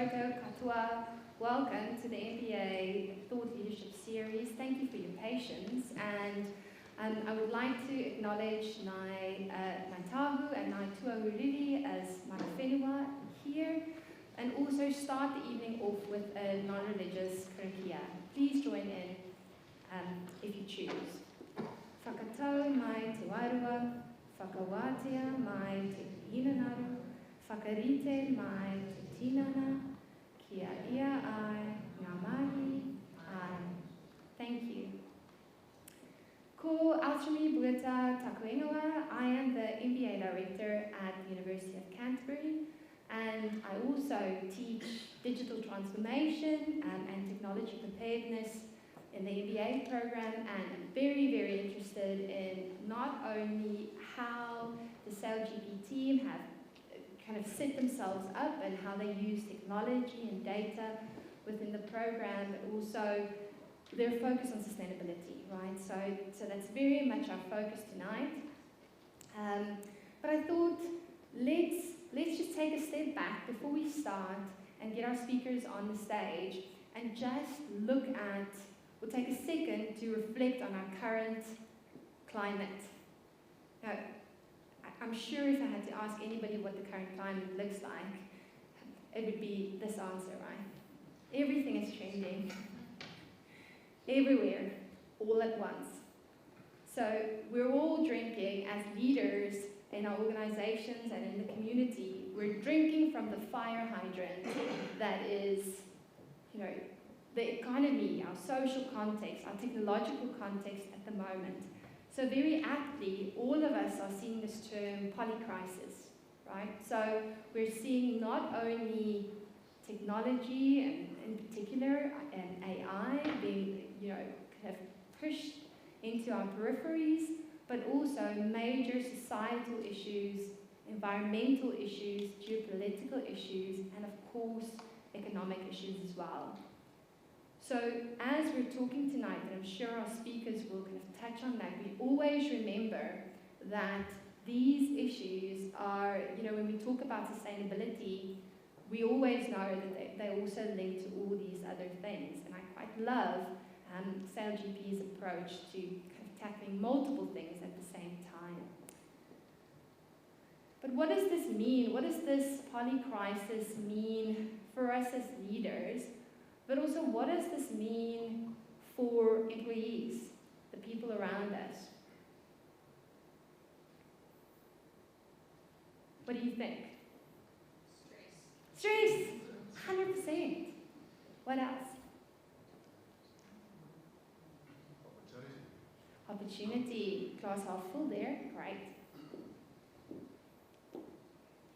Koto Katoa. Welcome to the MBA Thought Leadership Series. Thank you for your patience. And I would like to acknowledge my tahu and my tuahuriri as mana whenua here, and also start the evening off with a non-religious karakia. Please join in if you choose. Whakatau mai te wairua, whakawātea mai te hinanaru, whakarite mai te tinana, kia ia ai, ngā mahi ai. Thank you. Ko Elsamari Botha taku ingoa. I am the MBA Director at the University of Canterbury, and I also teach digital transformation and technology preparedness in the MBA program, and I'm very, very interested in not only how the SailGP team have kind of set themselves up and how they use technology and data within the program, but also their focus on sustainability, right? So that's very much our focus tonight. But I thought let's just take a step back before we start and get our speakers on the stage and just look at, we'll take a second to reflect on our current climate. Now, I'm sure if I had to ask anybody what the current climate looks like, it would be this answer, right? Everything is changing. Everywhere, all at once. So we're all drinking as leaders in our organizations and in the community. We're drinking from the fire hydrant that is, the economy, our social context, our technological context at the moment. So very aptly, all of us are seeing this term polycrisis, right? So we're seeing not only technology, and in particular, and AI being, kind of pushed into our peripheries, but also major societal issues, environmental issues, geopolitical issues, and of course, economic issues as well. So as we're talking tonight, and I'm sure our speakers will kind of touch on that, we always remember that these issues are, when we talk about sustainability, we always know that they also link to all these other things. And I quite love SailGP's approach to kind of tackling multiple things at the same time. But what does this mean? What does this polycrisis mean for us as leaders? But also, what does this mean for employees, the people around us? What do you think? Stress. 100%. What else? Opportunity. Glass half full there. Great.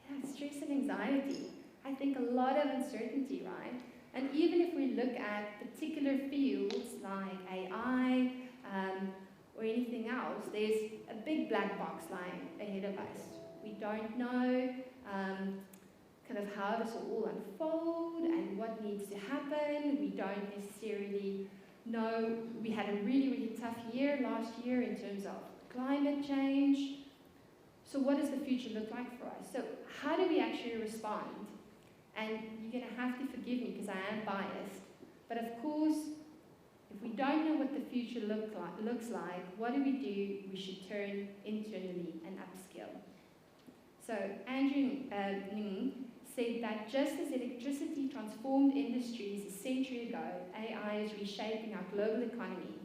Yeah, stress and anxiety. I think a lot of uncertainty, right? And even if we look at particular fields like AI or anything else, there's a big black box lying ahead of us. We don't know kind of how this will all unfold and what needs to happen. We don't necessarily know. We had a really, really tough year last year in terms of climate change. So what does the future look like for us? So how do we actually respond? And you're going to have to forgive me because I am biased. But of course, if we don't know what the future looks like, what do? We should turn internally and upskill. So Andrew Ng said that just as electricity transformed industries a century ago, AI is reshaping our global economy.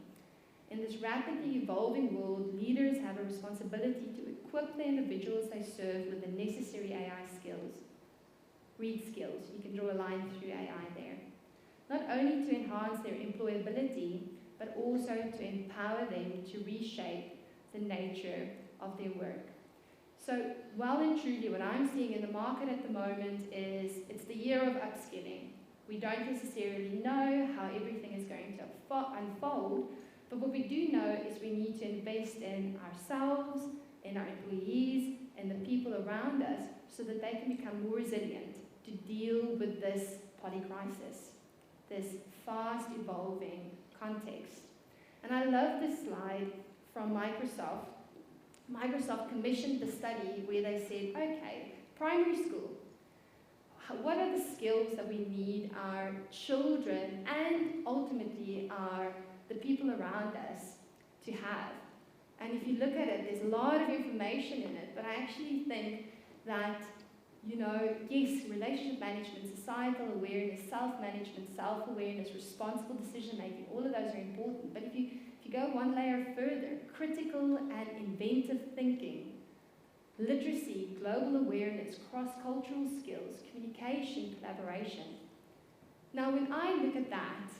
In this rapidly evolving world, leaders have a responsibility to equip the individuals they serve with the necessary AI skills. Read skills, you can draw a line through AI there. Not only to enhance their employability, but also to empower them to reshape the nature of their work. So, well and truly, what I'm seeing in the market at the moment is it's the year of upskilling. We don't necessarily know how everything is going to unfold, but what we do know is we need to invest in ourselves, in our employees, and the people around us so that they can become more resilient to deal with this polycrisis, this fast evolving context. And I love this slide from Microsoft. Microsoft commissioned the study where they said, okay, primary school, what are the skills that we need our children and ultimately the people around us to have. And if you look at it, there's a lot of information in it, but I actually think that, yes, relationship management, societal awareness, self-management, self-awareness, responsible decision-making, all of those are important. But if you go one layer further, critical and inventive thinking, literacy, global awareness, cross-cultural skills, communication, collaboration. Now, when I look at that,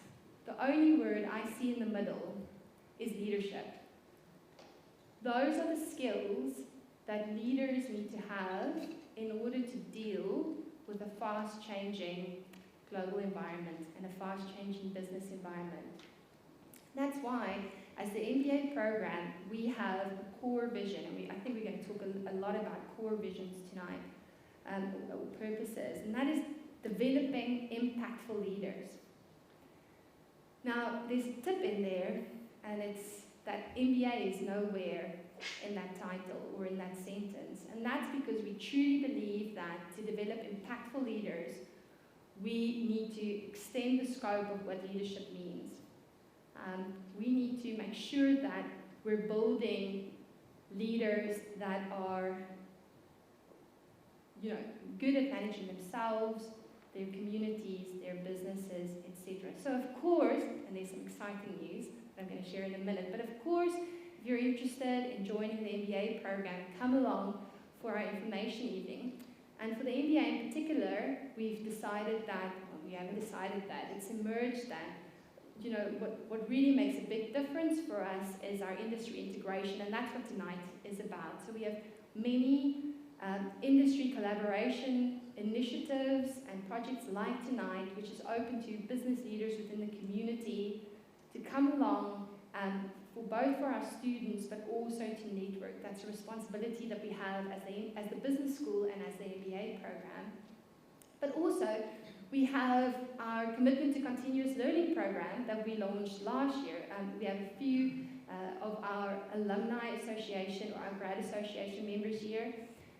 the only word I see in the middle is leadership. Those are the skills that leaders need to have in order to deal with a fast-changing global environment and a fast-changing business environment. That's why, as the MBA program, we have a core vision, and I think we're going to talk a lot about core visions tonight, or purposes, and that is developing impactful leaders. Now, there's a tip in there, and it's that MBA is nowhere in that title or in that sentence, and that's because we truly believe that to develop impactful leaders, we need to extend the scope of what leadership means. We need to make sure that we're building leaders that are, good at managing themselves, their communities, their businesses, etc. So of course, and there's some exciting news that I'm going to share in a minute, but of course, if you're interested in joining the MBA program, come along for our information evening. And for the MBA in particular, we've decided that, well, we haven't decided that, it's emerged that what really makes a big difference for us is our industry integration, and that's what tonight is about. So we have many industry collaboration initiatives and projects like tonight, which is open to business leaders within the community to come along for our students, but also to network. That's a responsibility that we have as the business school and as the MBA program. But also, we have our Commitment to Continuous Learning program that we launched last year. We have a few of our alumni association or our grad association members here.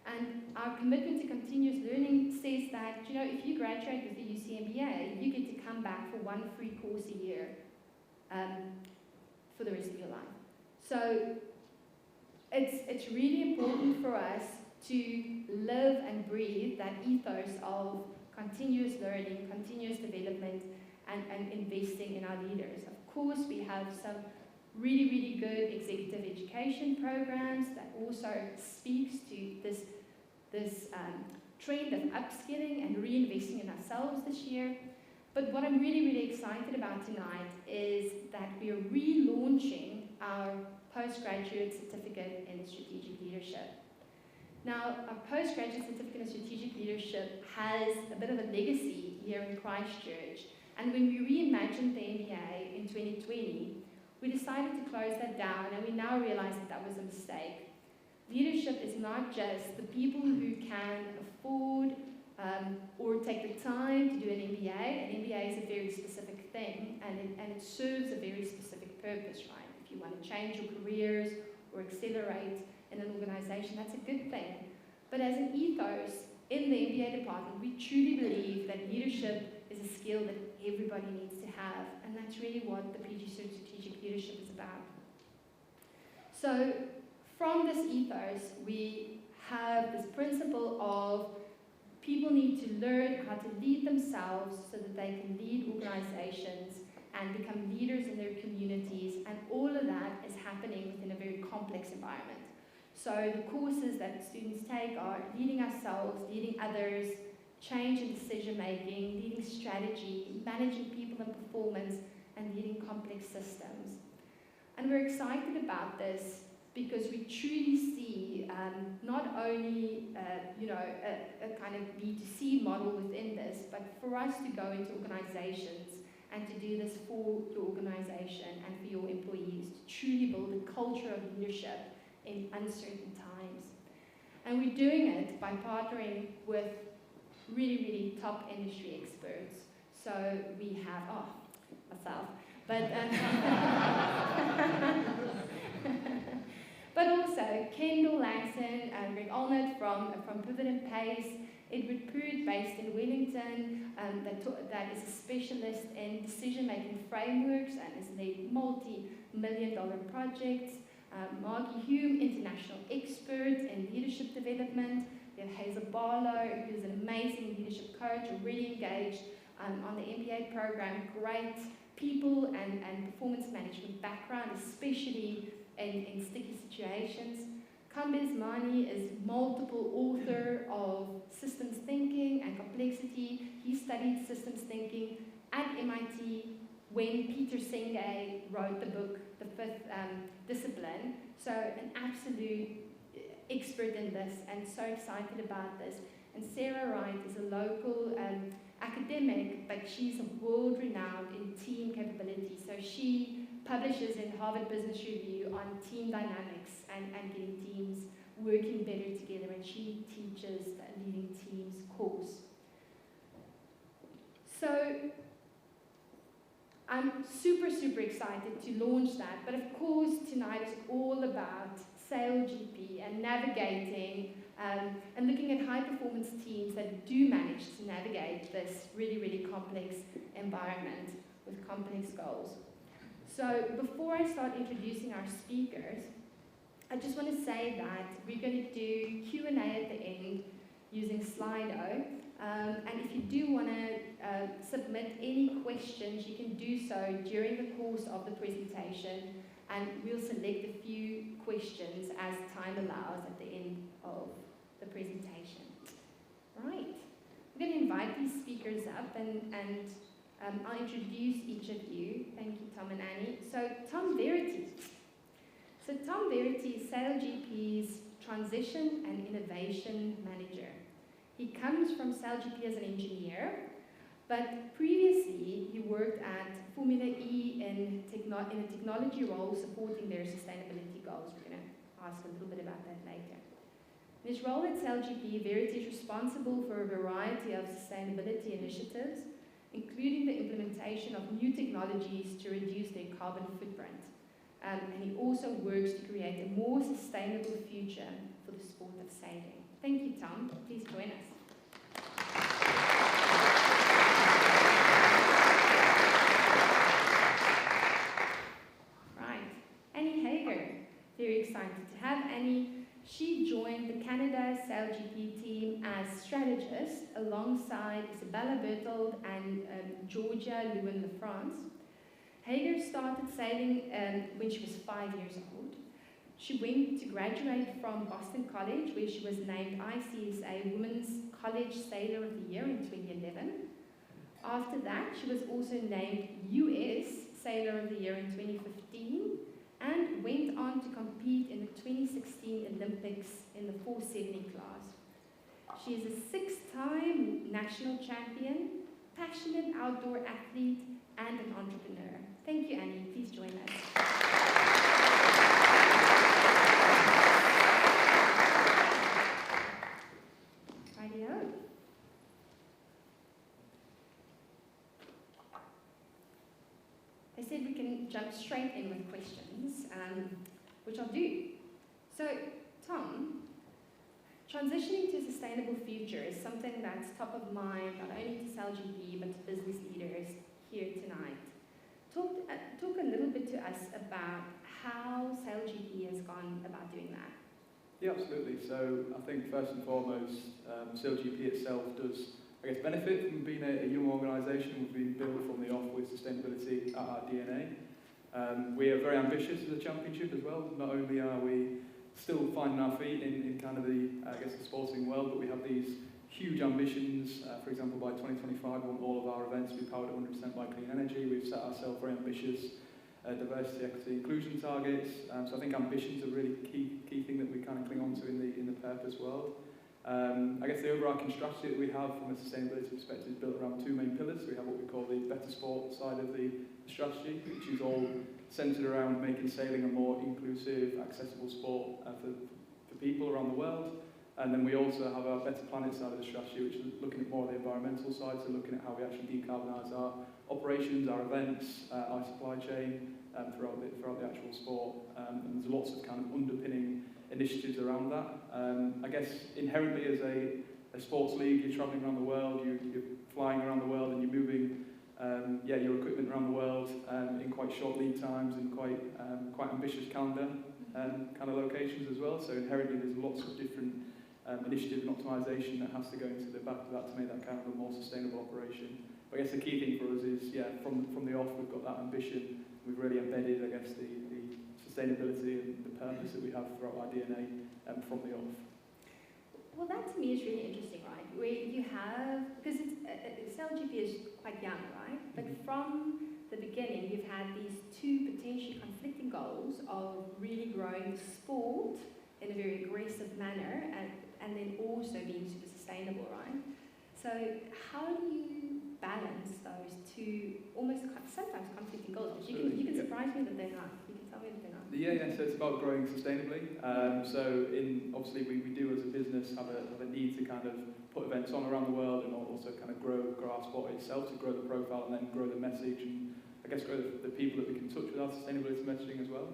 And our Commitment to Continuous Learning says that, if you graduate with the UCMBA, you get to come back for one free course a year for the rest of your life. So it's really important for us to live and breathe that ethos of continuous learning, continuous development, and investing in our leaders. Of course, we have some really, really good executive education programs that also speaks to this trend of upskilling and reinvesting in ourselves this year. But what I'm really, really excited about tonight is that we are relaunching our postgraduate certificate in strategic leadership. Now, our postgraduate certificate in strategic leadership has a bit of a legacy here in Christchurch. And when we reimagined the MBA in 2020, we decided to close that down, and we now realize that was a mistake. Leadership is not just the people who can afford or take the time to do an MBA. An MBA is a very specific thing, and it serves a very specific purpose, right? If you want to change your careers or accelerate in an organization, that's a good thing. But as an ethos in the MBA department, we truly believe that leadership is a skill that everybody needs to have, and that's really what the PG Strategic Leadership is about. So from this ethos, we have this principle of people need to learn how to lead themselves so that they can lead organizations and become leaders in their communities, and all of that is happening within a very complex environment. So the courses that students take are leading ourselves, leading others, change in decision making, leading strategy, managing people and performance, and leading complex systems. And we're excited about this because we truly see not only a kind of B2C model within this, but for us to go into organizations and to do this for your organization and for your employees, to truly build a culture of leadership in uncertain times. And we're doing it by partnering with really, really top industry experts. So we have, myself, but But also Kendall Langson, Greg Allnut from Pivot and Pace, Edward Prude based in Wellington, that is a specialist in decision-making frameworks and has led multi-million-dollar projects. Margie Hume, international expert in leadership development. We have Hazel Barlow, who's an amazing leadership coach, already engaged on the MBA program. Great people and performance management background, especially in sticky situations. Kambez Mani is multiple author of systems thinking and complexity. He studied systems thinking at MIT when Peter Senge wrote the book, The Fifth Discipline. So an absolute expert in this and so excited about this. And Sarah Wright is a local academic, but she's world-renowned in team capability. So she publishes in Harvard Business Review on team dynamics and getting teams working better together, and she teaches the Leading Teams course. So I'm super excited to launch that, but of course tonight is all about SailGP and navigating and looking at high-performance teams that do manage to navigate this really complex environment with complex goals. So before I start introducing our speakers, I just want to say that we're going to do Q&A at the end using Slido. And if you do want to submit any questions, you can do so during the course of the presentation, and we'll select a few questions as time allows at the end of the presentation. Right, I'm going to invite these speakers up, and I'll introduce each of you. Thank you, Tom and Annie. So Tom Verity. So Tom Verity is SailGP's Transition and Innovation Manager. He comes from SailGP as an engineer, but previously he worked at Formula E in a technology role supporting their sustainability goals. We're going to ask a little bit about that later. In his role at SailGP, Verity is responsible for a variety of sustainability initiatives, including the implementation of new technologies to reduce their carbon footprint. And he also works to create a more sustainable future for the sport of sailing. Thank you, Tom. Please join us. Right. Annie Haeger. Very excited to have Annie. She joined the Canada SailGP Team as strategist alongside Isabella Berthold and Georgia Lewin-LaFrance. Haeger started sailing when she was 5 years old. She went to graduate from Boston College, where she was named ICSA Women's College Sailor of the Year in 2011. After that, she was also named US Sailor of the Year in 2015 and went on to compete in the 2016 Olympics in the 470 class. She is a 6-time national champion, passionate outdoor athlete, and an entrepreneur. Thank you, Annie. Please join us. Rightio. They said we can jump straight in with questions, which I'll do. So, Tom, transitioning to a sustainable future is something that's top of mind, not only to SailGP, but to business leaders here tonight. Talk a little bit to us about how SailGP has gone about doing that. Yeah, absolutely. So I think first and foremost, SailGP itself does, benefit from being a young organisation. We've been built from the off with sustainability at our DNA. We are very ambitious as a championship as well. Not only are we still finding our feet in kind of the sporting world, but we have these huge ambitions. For example, by 2025, we want all of our events to be powered 100% by clean energy. We've set ourselves very ambitious diversity, equity, inclusion targets. So I think ambition's a really key thing that we kind of cling on to in the purpose world. The overarching strategy that we have from a sustainability perspective is built around 2 main pillars. We have what we call the better sport side of the strategy, which is all centred around making sailing a more inclusive, accessible sport for people around the world. And then we also have our better planet side of the strategy, which is looking at more of the environmental side, so looking at how we actually decarbonise our operations, our events, our supply chain, throughout the actual sport. And there's lots of kind of underpinning initiatives around that. I guess inherently as a sports league, you're travelling around the world, you're flying around the world, and you're moving your equipment around the world in quite short lead times and quite ambitious calendar kind of locations as well. So inherently there's lots of different initiative and optimisation that has to go into the back of that to make that kind of a more sustainable operation. But I guess the key thing for us is, from the off, we've got that ambition. We've really embedded, I guess, the sustainability and the purpose that we have throughout our DNA from the off. Well, that to me is really interesting, right? Where you have, because SailGP is quite young, right? But from the beginning, you've had these two potentially conflicting goals of really growing the sport in a very aggressive manner and then also being super sustainable, right? So how do you balance those two almost sometimes conflicting goals? You can surprise me that they're not. You can tell me that they're not. Yeah. So it's about growing sustainably. So obviously we do as a business have a need to kind of put events on around the world and also kind of grow our sport itself, to grow the profile and then grow the message and I guess grow the people that we can touch with our sustainability messaging as well.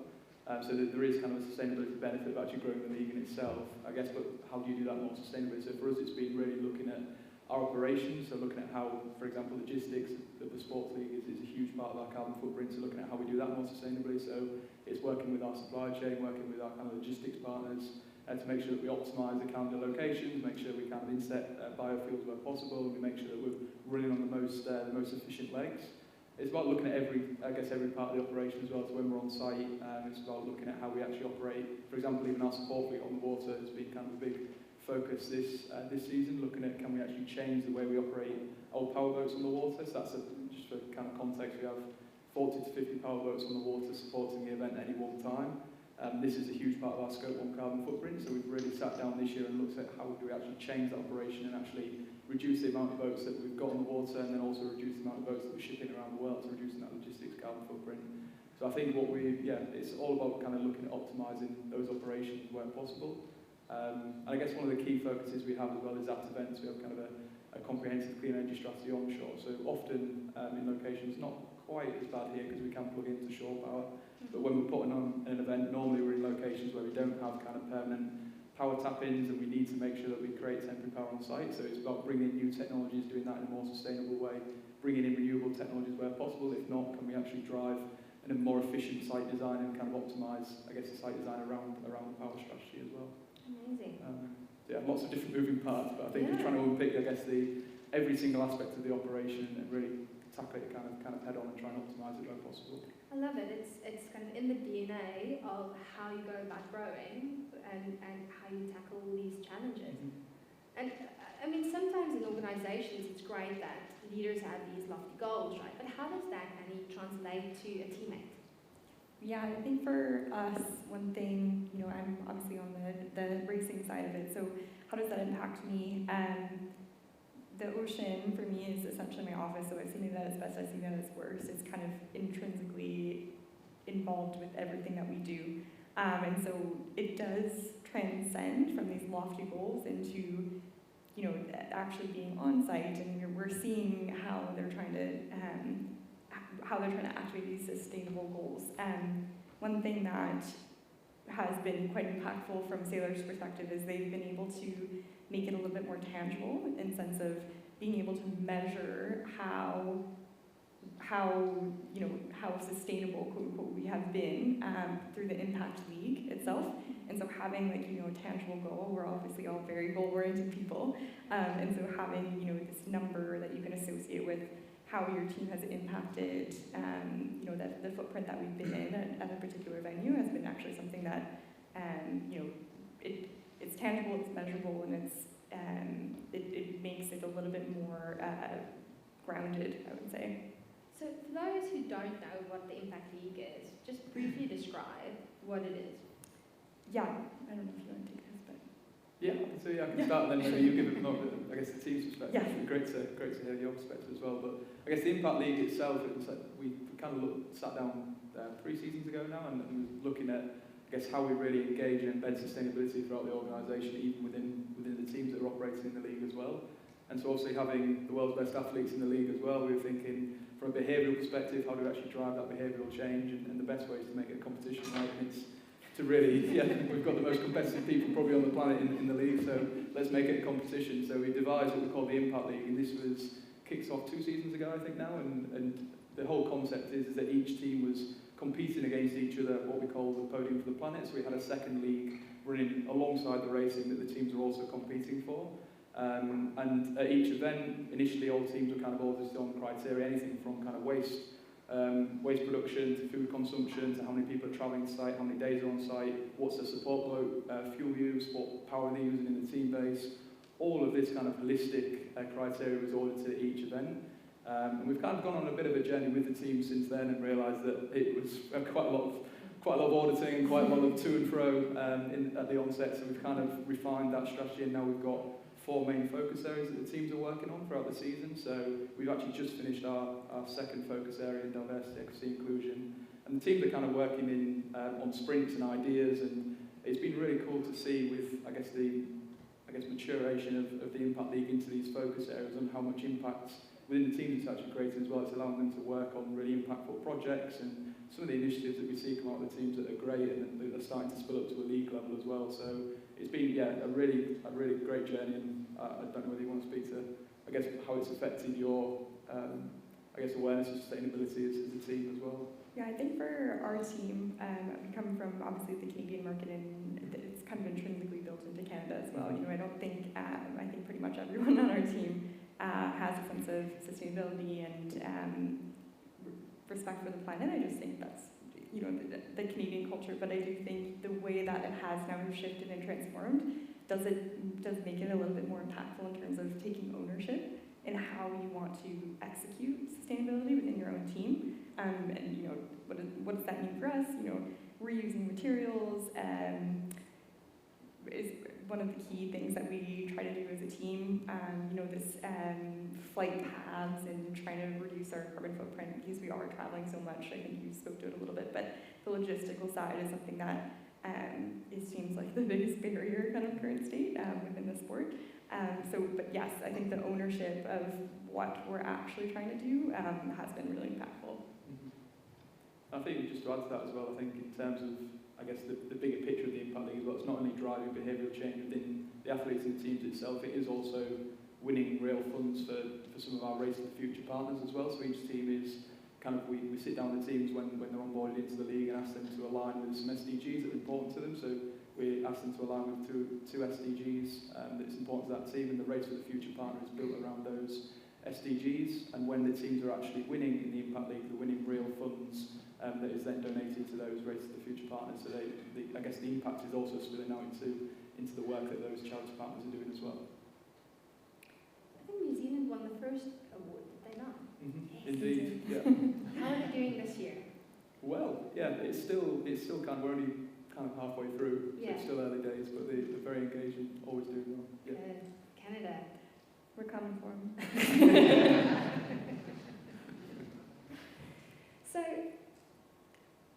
So that there is kind of a sustainability benefit of actually growing the league in itself, I guess, but how do you do that more sustainably? So for us it's been really looking at our operations, so looking at how, for example, logistics of the sports league is a huge part of our carbon footprint, so looking at how we do that more sustainably. So it's working with our supply chain, working with our kind of logistics partners to make sure that we optimise the calendar locations, make sure we kind of inset biofuels where possible, and we make sure that we're running on the most efficient legs. It's about looking at every part of the operation as well. So when we're on site, it's about looking at how we actually operate. For example, even our support fleet on the water has been kind of a big focus this season, looking at can we actually change the way we operate old powerboats on the water. So that's just for kind of context, we have 40 to 50 powerboats on the water supporting the event at any one time. This is a huge part of our Scope 1 carbon footprint, so we've really sat down this year and looked at how do we actually change that operation and actually reduce the amount of boats that we've got on the water and then also reduce the amount of boats that we're shipping around the world, so reducing that logistics carbon footprint. So I think it's all about kind of looking at optimising those operations where possible. And I guess one of the key focuses we have as well is at events. We have kind of a comprehensive clean energy strategy onshore, so often in locations, not quite as bad here because we can plug into shore power, but when we're putting on an event, normally we're in locations where we don't have kind of permanent power tap-ins and we need to make sure that we create temporary power on site. So it's about bringing in new technologies, doing that in a more sustainable way, bringing in renewable technologies where possible. If not, can we actually drive in a more efficient site design and kind of optimise, I guess, the site design around the power strategy as well. Amazing. Lots of different moving parts, but I think just trying to unpick, I guess, every single aspect of the operation and really tackle it kind of head on and try and optimise it where possible. I love it. It's kind of in the DNA of how you go about growing and how you tackle these challenges. And I mean, sometimes in organisations it's great that leaders have these lofty goals, right? But how does that, Annie, translate to a teammate? Yeah, I think for us, one thing, I'm obviously on the racing side of it, so how does that impact me? The ocean, for me, is essentially my office, so I've seen it at its best, I've seen it at its worst. It's kind of intrinsically involved with everything that we do. And so it does transcend from these lofty goals into, actually being on site, and we're seeing how they're trying to activate these sustainable goals. One thing that has been quite impactful from sailors' perspective is they've been able to make it a little bit more tangible in the sense of being able to measure how sustainable, quote unquote, we have been through the Impact League itself. And so having a tangible goal, we're obviously all very goal-oriented people, and so having this number that you can associate with how your team has impacted the footprint that we've been in at a particular venue has been actually something that it's tangible, it's measurable, and it makes it a little bit more grounded, I would say. So for those who don't know what the Impact League is, just briefly describe what it is. Yeah, I don't know if you want to take this, but... Yeah, I can start then, so you give it more, I guess, the team's perspective. Yeah. Great to hear your perspective as well, but I guess the Impact League itself, we kind of sat down 3 seasons ago now and were looking at, I guess, how we really engage and embed sustainability throughout the organisation, even within the teams that are operating in the league as well. And so obviously having the world's best athletes in the league as well, we were thinking from a behavioural perspective, how do we actually drive that behavioural change, and the best way is to make it a competition, right? And it's to really, we've got the most competitive people probably on the planet in the league, so let's make it a competition. So we devised what we call the Impact League, and this kicks off 2 seasons ago, I think now, and the whole concept is that each team was competing against each other, what we call the Podium for the Planet. So we had a second league running alongside the racing that the teams were also competing for. And at each event, initially all teams were kind of audited on criteria, anything from kind of waste production to food consumption to how many people are travelling to site, how many days are on site, what's the support boat, fuel use, what power they're using in the team base. All of this kind of holistic criteria was audited at each event. And we've kind of gone on a bit of a journey with the team since then and realised that it was quite a lot of auditing and quite a lot of to and fro at the onset. So we've kind of refined that strategy, and now we've got 4 main focus areas that the teams are working on throughout the season. So we've actually just finished our second focus area in diversity, equity, inclusion. And the teams are kind of working in on sprints and ideas, and it's been really cool to see with, I guess, maturation of the Impact League into these focus areas and how much impact within the teams it's actually created as well. It's allowing them to work on really impactful projects, and some of the initiatives that we see come out of the teams that are great and they're starting to spill up to a league level as well. So it's been a really great journey, and I don't know whether you want to speak to, I guess, how it's affected your awareness of sustainability as a team as well. Yeah, I think for our team, we come from obviously the Canadian market, and it's kind of intrinsically built into Canada as well. You know, I think pretty much everyone on our team has a sense of sustainability and respect for the planet. I just think that's, you know, the Canadian culture, but I do think the way that it has now shifted and transformed does make it a little bit more impactful in terms of taking ownership in how you want to execute sustainability within your own team. And you know, what does that mean for us? You know, reusing materials is one of the key things that we try to do as a team. You know, this flight paths and trying to reduce our carbon footprint because we are traveling so much. I think you spoke to it a little bit, but the logistical side is something that it seems like the biggest barrier kind of current state within the sport. But yes, I think the ownership of what we're actually trying to do has been really impactful. I think just to add to that as well, I think in terms of, I guess, the bigger picture of the Impact League as well, it's not only driving behavioural change within the athletes and the teams itself, it is also winning real funds for some of our Race to the Future partners as well. So each team is kind of, we sit down with the teams when they're onboarded into the league and ask them to align with some SDGs that are important to them. So we ask them to align with two SDGs that's important to that team, and the Race for the Future partner is built around those SDGs. And when the teams are actually winning in the Impact League, they're winning real funds that is then donated to those Race to the Future partners. So I guess the impact is also spilling out into the work that those charity partners are doing as well. I think New Zealand won the first award, did they not? Mm-hmm. Yes. Indeed, yeah. How are they doing this year? Well, yeah, it's still kind of, we're only kind of halfway through, so it's still early days, but they're very engaging, always doing well. Yeah. Good. Canada. We're coming for them. So,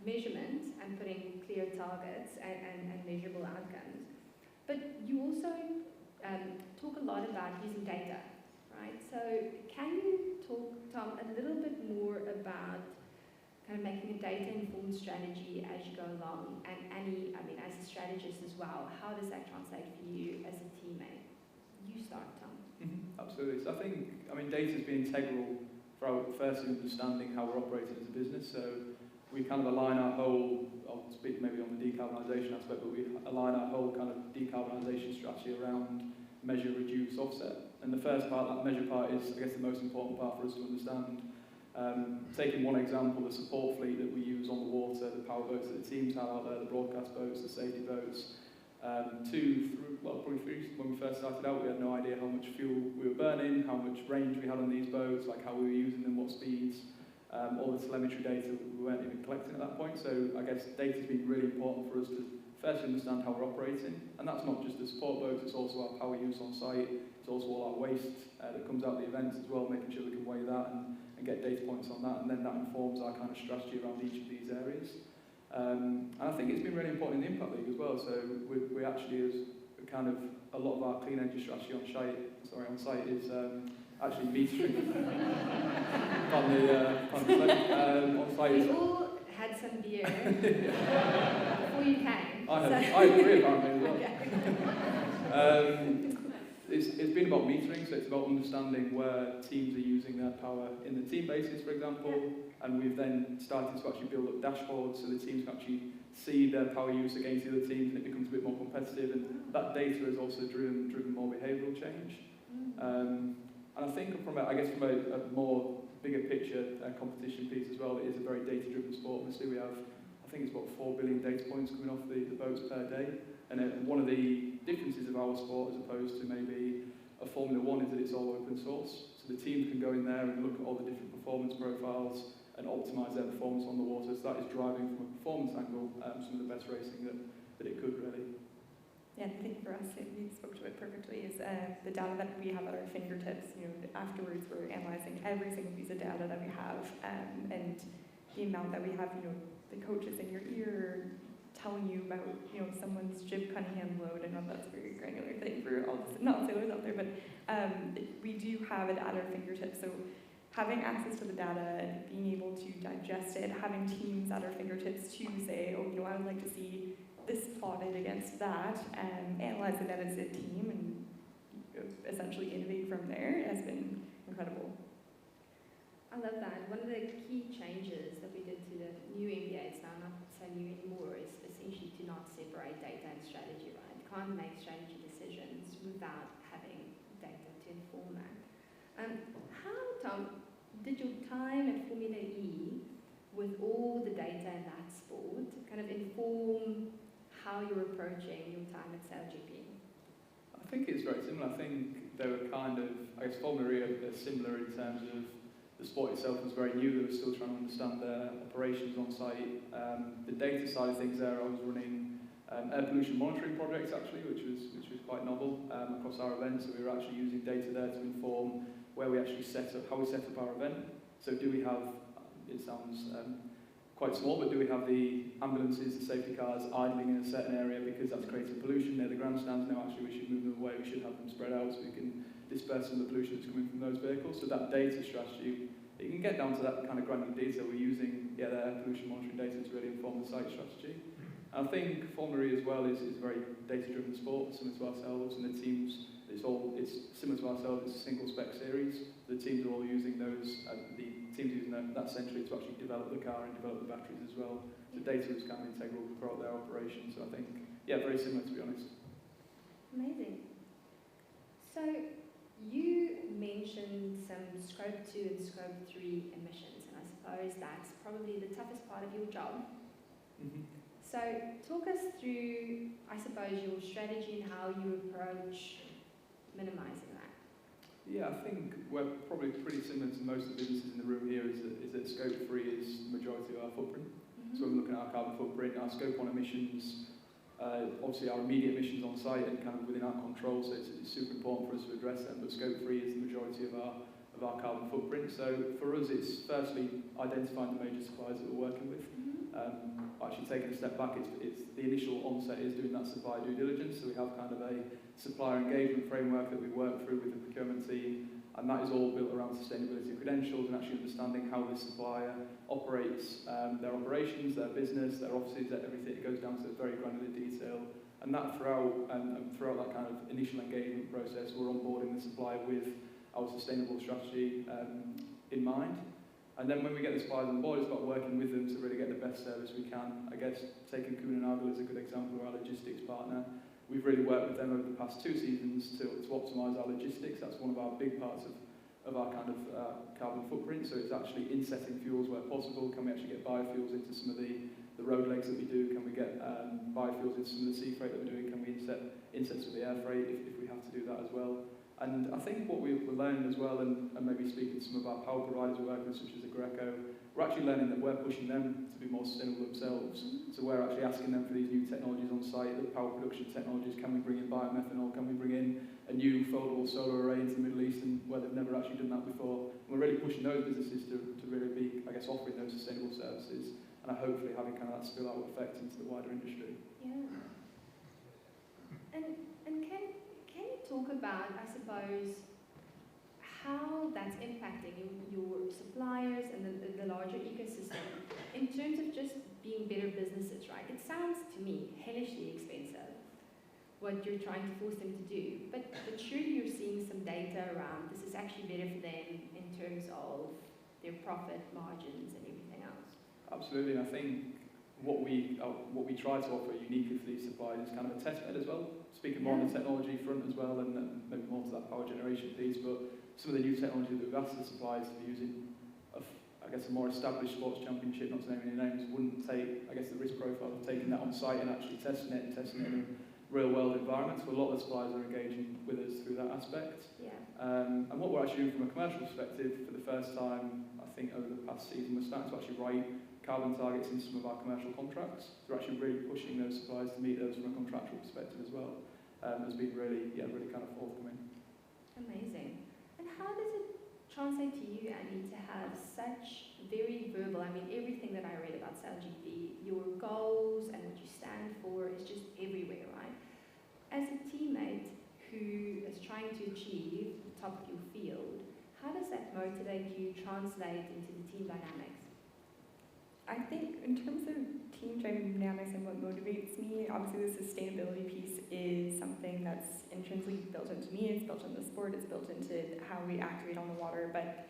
measurement and putting clear targets and measurable outcomes. But you also talk a lot about using data, right? So can you talk, Tom, a little bit more about kind of making a data-informed strategy as you go along? And Annie, I mean, as a strategist as well, how does that translate for you as a teammate? You start, Tom. Mm-hmm. Absolutely. So I think, data has been integral for our first understanding how we're operating as a business. So we kind of align our whole, I'll speak maybe on the decarbonisation aspect, but we align our whole kind of decarbonisation strategy around measure, reduce, offset. And the first part, that measure part, is, I guess, the most important part for us to understand. Taking one example, the support fleet that we use on the water, the power boats that the teams have out there, the broadcast boats, the safety boats. Probably three, when we first started out, we had no idea how much fuel we were burning, how much range we had on these boats, like how we were using them, what speeds. All the telemetry data we weren't even collecting at that point. So I guess data's been really important for us to first understand how we're operating. And that's not just the support boats, it's also our power use on site, it's also all our waste that comes out of the events as well, making sure we can weigh that and get data points on that, and then that informs our kind of strategy around each of these areas. And I think it's been really important in the Impact League as well. So we actually, as kind of a lot of our clean energy strategy on site is actually metering. On site We all had some beer before you came. I agree apparently as well. Okay. It's been about metering, so it's about understanding where teams are using their power in the team basis, for example, and we've then started to actually build up dashboards so the teams can actually see their power use against the other teams, and it becomes a bit more competitive, and that data has also driven more behavioural change. And I think from a more bigger picture competition piece as well, it is a very data-driven sport. Obviously we have, I think it's about 4 billion data points coming off the boats per day, and one of the differences of our sport as opposed to maybe a Formula One is that it's all open source, so the teams can go in there and look at all the different performance profiles and optimise their performance on the water, so that is driving from a performance angle some of the best racing that it could really. Yeah, I think for us, you spoke to it perfectly, is the data that we have at our fingertips. You know, afterwards we're analysing every single piece of data that we have, and the amount that we have, you know, the coaches in your ear telling you about, you know, someone's Jib Cunningham load. I know that's a very granular thing for all the non-sailors out there, but we do have it at our fingertips. So having access to the data and being able to digest it, having teams at our fingertips to say, oh, you know, I would like to see this plotted against that, analyze the data as a team, and essentially innovate from there has been incredible. I love that. One of the key changes that we did to the new MBA, it's now not so new anymore, is essentially to not separate data and strategy, right? You can't make strategy decisions without having data to inform that. How, Tom, did your time at Formula E, with all the data in that sport, kind of inform how you're approaching your time at SailGP? I think it's very similar. I think they were kind of, I guess Formula E are similar in terms of the sport itself was very new. They were still trying to understand their operations on site. The data side of things there, I was running air pollution monitoring projects actually, which was quite novel across our event. So we were actually using data there to inform where we actually how we set up our event. So do we have, it sounds quite small, but do we have the ambulances, the safety cars idling in a certain area because that's creating pollution near the grandstands? No, actually we should move them away. We should have them spread out so we can disperse some of the pollution that's coming from those vehicles. So that data strategy, you can get down to that kind of granular detail. We're using the air pollution monitoring data to really inform the site strategy. And I think Formula E as well is a very data-driven sport, similar to ourselves, and the teams, it's similar to ourselves, it's a single spec series. The teams are all using those, the teams using that centrally to actually develop the car and develop the batteries as well. The data is kind of integral throughout their operation, so I think, yeah, very similar to be honest. Amazing. So, you mentioned some Scope 2 and Scope 3 emissions, and I suppose that's probably the toughest part of your job. So talk us through, I suppose, your strategy and how you approach minimising that. Yeah, I think we're probably pretty similar to most of the businesses in the room here, is that Scope 3 is the majority of our footprint. So when we're looking at our carbon footprint, our Scope 1 emissions, obviously our immediate emissions on site and kind of within our control, so it's super important for us to address them, but Scope 3 is the majority of our carbon footprint. So for us it's firstly identifying the major suppliers that we're working with. Actually taking a step back, it's the initial onset is doing that supplier due diligence, so we have kind of a supplier engagement framework that we work through with the procurement team, and that is all built around sustainability credentials and actually understanding how this supplier operates their operations, their business, their offices, everything. It goes down to very granular detail, and that throughout that kind of initial engagement process, we're onboarding the supplier with our sustainable strategy in mind. And then when we get the suppliers on board, it's about working with them to really get the best service we can. I guess taking Kuhn & Nagel as a good example of our logistics partner. We've really worked with them over the past 2 seasons to optimise our logistics. That's one of our big parts of our kind of carbon footprint. So it's actually insetting fuels where possible. Can we actually get biofuels into some of the road legs that we do? Can we get biofuels into some of the sea freight that we're doing? Can we inset some of the air freight if we have to do that as well? And I think what we're learning as well, and maybe speaking to some of our power providers we're working with, such as the Greco, we're actually learning that we're pushing them to be more sustainable themselves. So we're actually asking them for these new technologies on site, the power production technologies. Can we bring in biomethanol? Can we bring in a new foldable solar array into the Middle East, and where they've never actually done that before? And we're really pushing those businesses to really be, I guess, offering those sustainable services, and hopefully having kind of that spill-out effect into the wider industry. Yeah. And And can you talk about, I suppose, how that's impacting your suppliers and the larger ecosystem in terms of just being better businesses, right? It sounds to me hellishly expensive, what you're trying to force them to do, but surely you're seeing some data around this is actually better for them in terms of their profit margins and everything else. Absolutely, and I think what we try to offer uniquely for these suppliers is kind of a test bed as well, speaking more on the technology front as well, and maybe more to that power generation piece, but some of the new technology that we've asked the suppliers to be using, I guess a more established sports championship, not to name any names, wouldn't take, I guess, the risk profile of taking that on site and actually testing it in a real world environment. So a lot of the suppliers are engaging with us through that aspect. Yeah. And what we're actually doing from a commercial perspective, for the first time, I think over the past season, we're starting to actually write carbon targets in some of our commercial contracts. So we're actually really pushing those suppliers to meet those from a contractual perspective as well. Has been really kind of forthcoming. Amazing. And how does it translate to you, Annie, to have such very verbal, I mean, everything that I read about SailGP, your goals and what you stand for is just everywhere, right? As a teammate who is trying to achieve the top of your field, how does that motivate you, translate into the team dynamics? I think in terms of team dynamics and what motivates me, obviously the sustainability piece is something that's intrinsically built into me. It's built into the sport, it's built into how we activate on the water. But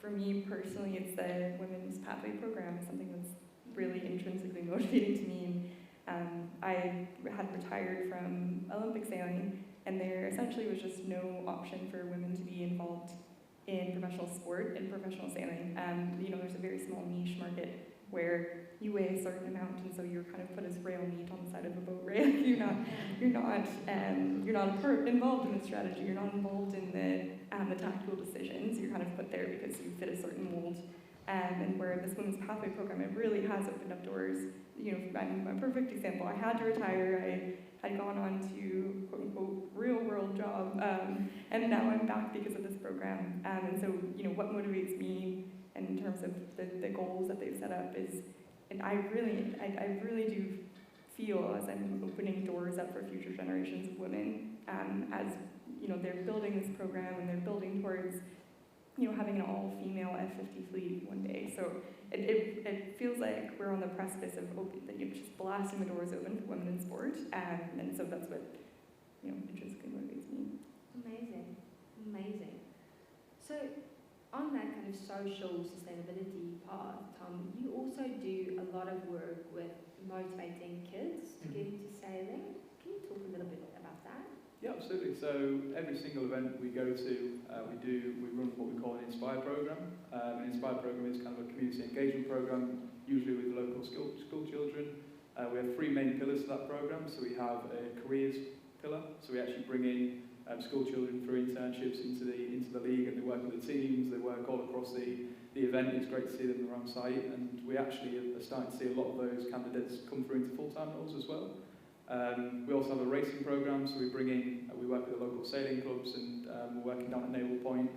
for me personally, it's the Women's Pathway program. It's something that's really intrinsically motivating to me. And I had retired from Olympic sailing, and there essentially was just no option for women to be involved in professional sport and professional sailing. There's a very small niche market where you weigh a certain amount, and so you're kind of put as rail meat on the side of a boat, right? You're not involved in the strategy. You're not involved in the tactical decisions. You're kind of put there because you fit a certain mold. And where this Women's Pathway program, it really has opened up doors. I'm a perfect example. I had to retire. I had gone on to quote unquote real world job, and now I'm back because of this program. And so, what motivates me in terms of the goals that they've set up is, and I really do feel as I'm opening doors up for future generations of women, as they're building this program and they're building towards having an all-female F-50 fleet one day. So it feels like we're on the precipice of just blasting the doors open for women in sport, and so that's what intrinsically motivates me. Amazing. So on that kind of social sustainability path, Tom, you also do a lot of work with motivating kids to get into sailing. Can you talk a little bit about that? Yeah, absolutely. So every single event we go to, we run what we call an Inspire program. An Inspire program is kind of a community engagement program, usually with local school children. We have three main pillars to that program. So we have a careers pillar. So we actually bring in school children through internships into the league, and they work with the teams. They work all across the event. It's great to see them around site, and we actually are starting to see a lot of those candidates come through into full-time roles as well. We also have a racing program, so we work with the local sailing clubs, and we're working down at Naval Point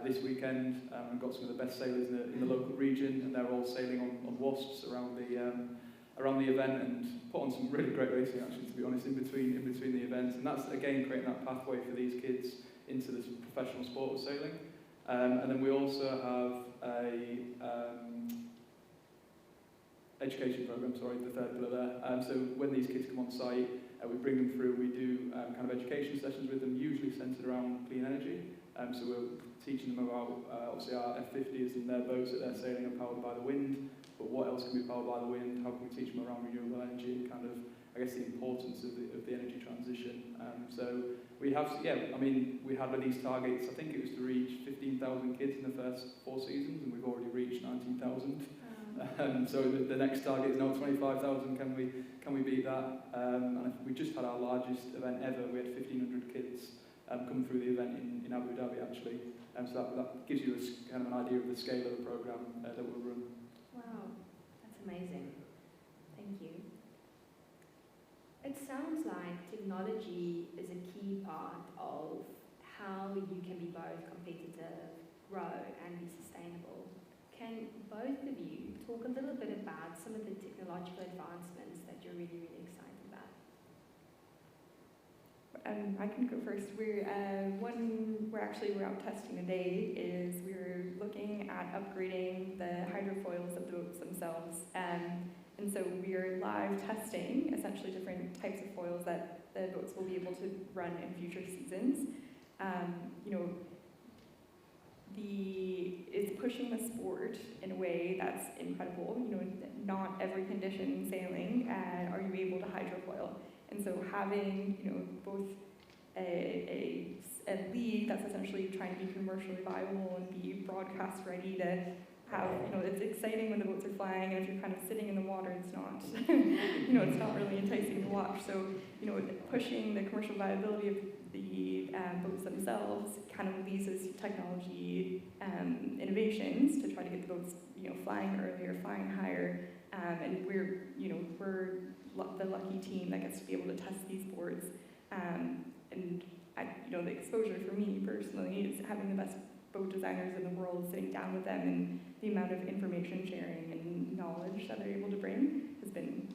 this weekend, and got some of the best sailors in the local region, and they're all sailing on wasps around the event, and put on some really great racing, actually, to be honest, in between the events. And that's again creating that pathway for these kids into this professional sport of sailing. And then we also have a education program, the third pillar there. So when these kids come on site, we bring them through, we do kind of education sessions with them, usually centred around clean energy. So we're teaching them about, obviously, our F-50s and their boats that they're sailing are powered by the wind, but what else can be powered by the wind? How can we teach them around renewable energy and kind of, I guess, the importance of the energy transition? So we have, we had release targets. I think it was to reach 15,000 kids in the first 4 seasons, and we've already reached 19,000. So the next target is now 25,000. Can we beat that? And we just had our largest event ever. We had 1,500 kids come through the event in Abu Dhabi, actually. So that gives you kind of an idea of the scale of the program that we'll run. Wow, that's amazing. Thank you. It sounds like technology is a key part of how you can be both competitive, grow, and be sustainable. Can both of you talk a little bit about some of the technological advancements that you're really, really excited about? I can go first. We're out testing today is we're looking at upgrading the hydrofoils of the boats themselves. And so we are live testing essentially different types of foils that the boats will be able to run in future seasons. It's pushing the sport in a way that's incredible. Not every condition sailing are you able to hydrofoil. And so having, both a league that's essentially trying to be commercially viable and be broadcast ready to have, it's exciting when the boats are flying, and if you're kind of sitting in the water, it's not, it's not really enticing to watch. So, pushing the commercial viability of the boats themselves kind of leads us to technology innovations to try to get the boats, flying earlier, flying higher, and we're the lucky team that gets to be able to test these boards. The exposure for me personally is having the best boat designers in the world, sitting down with them, and the amount of information sharing and knowledge that they're able to bring has been,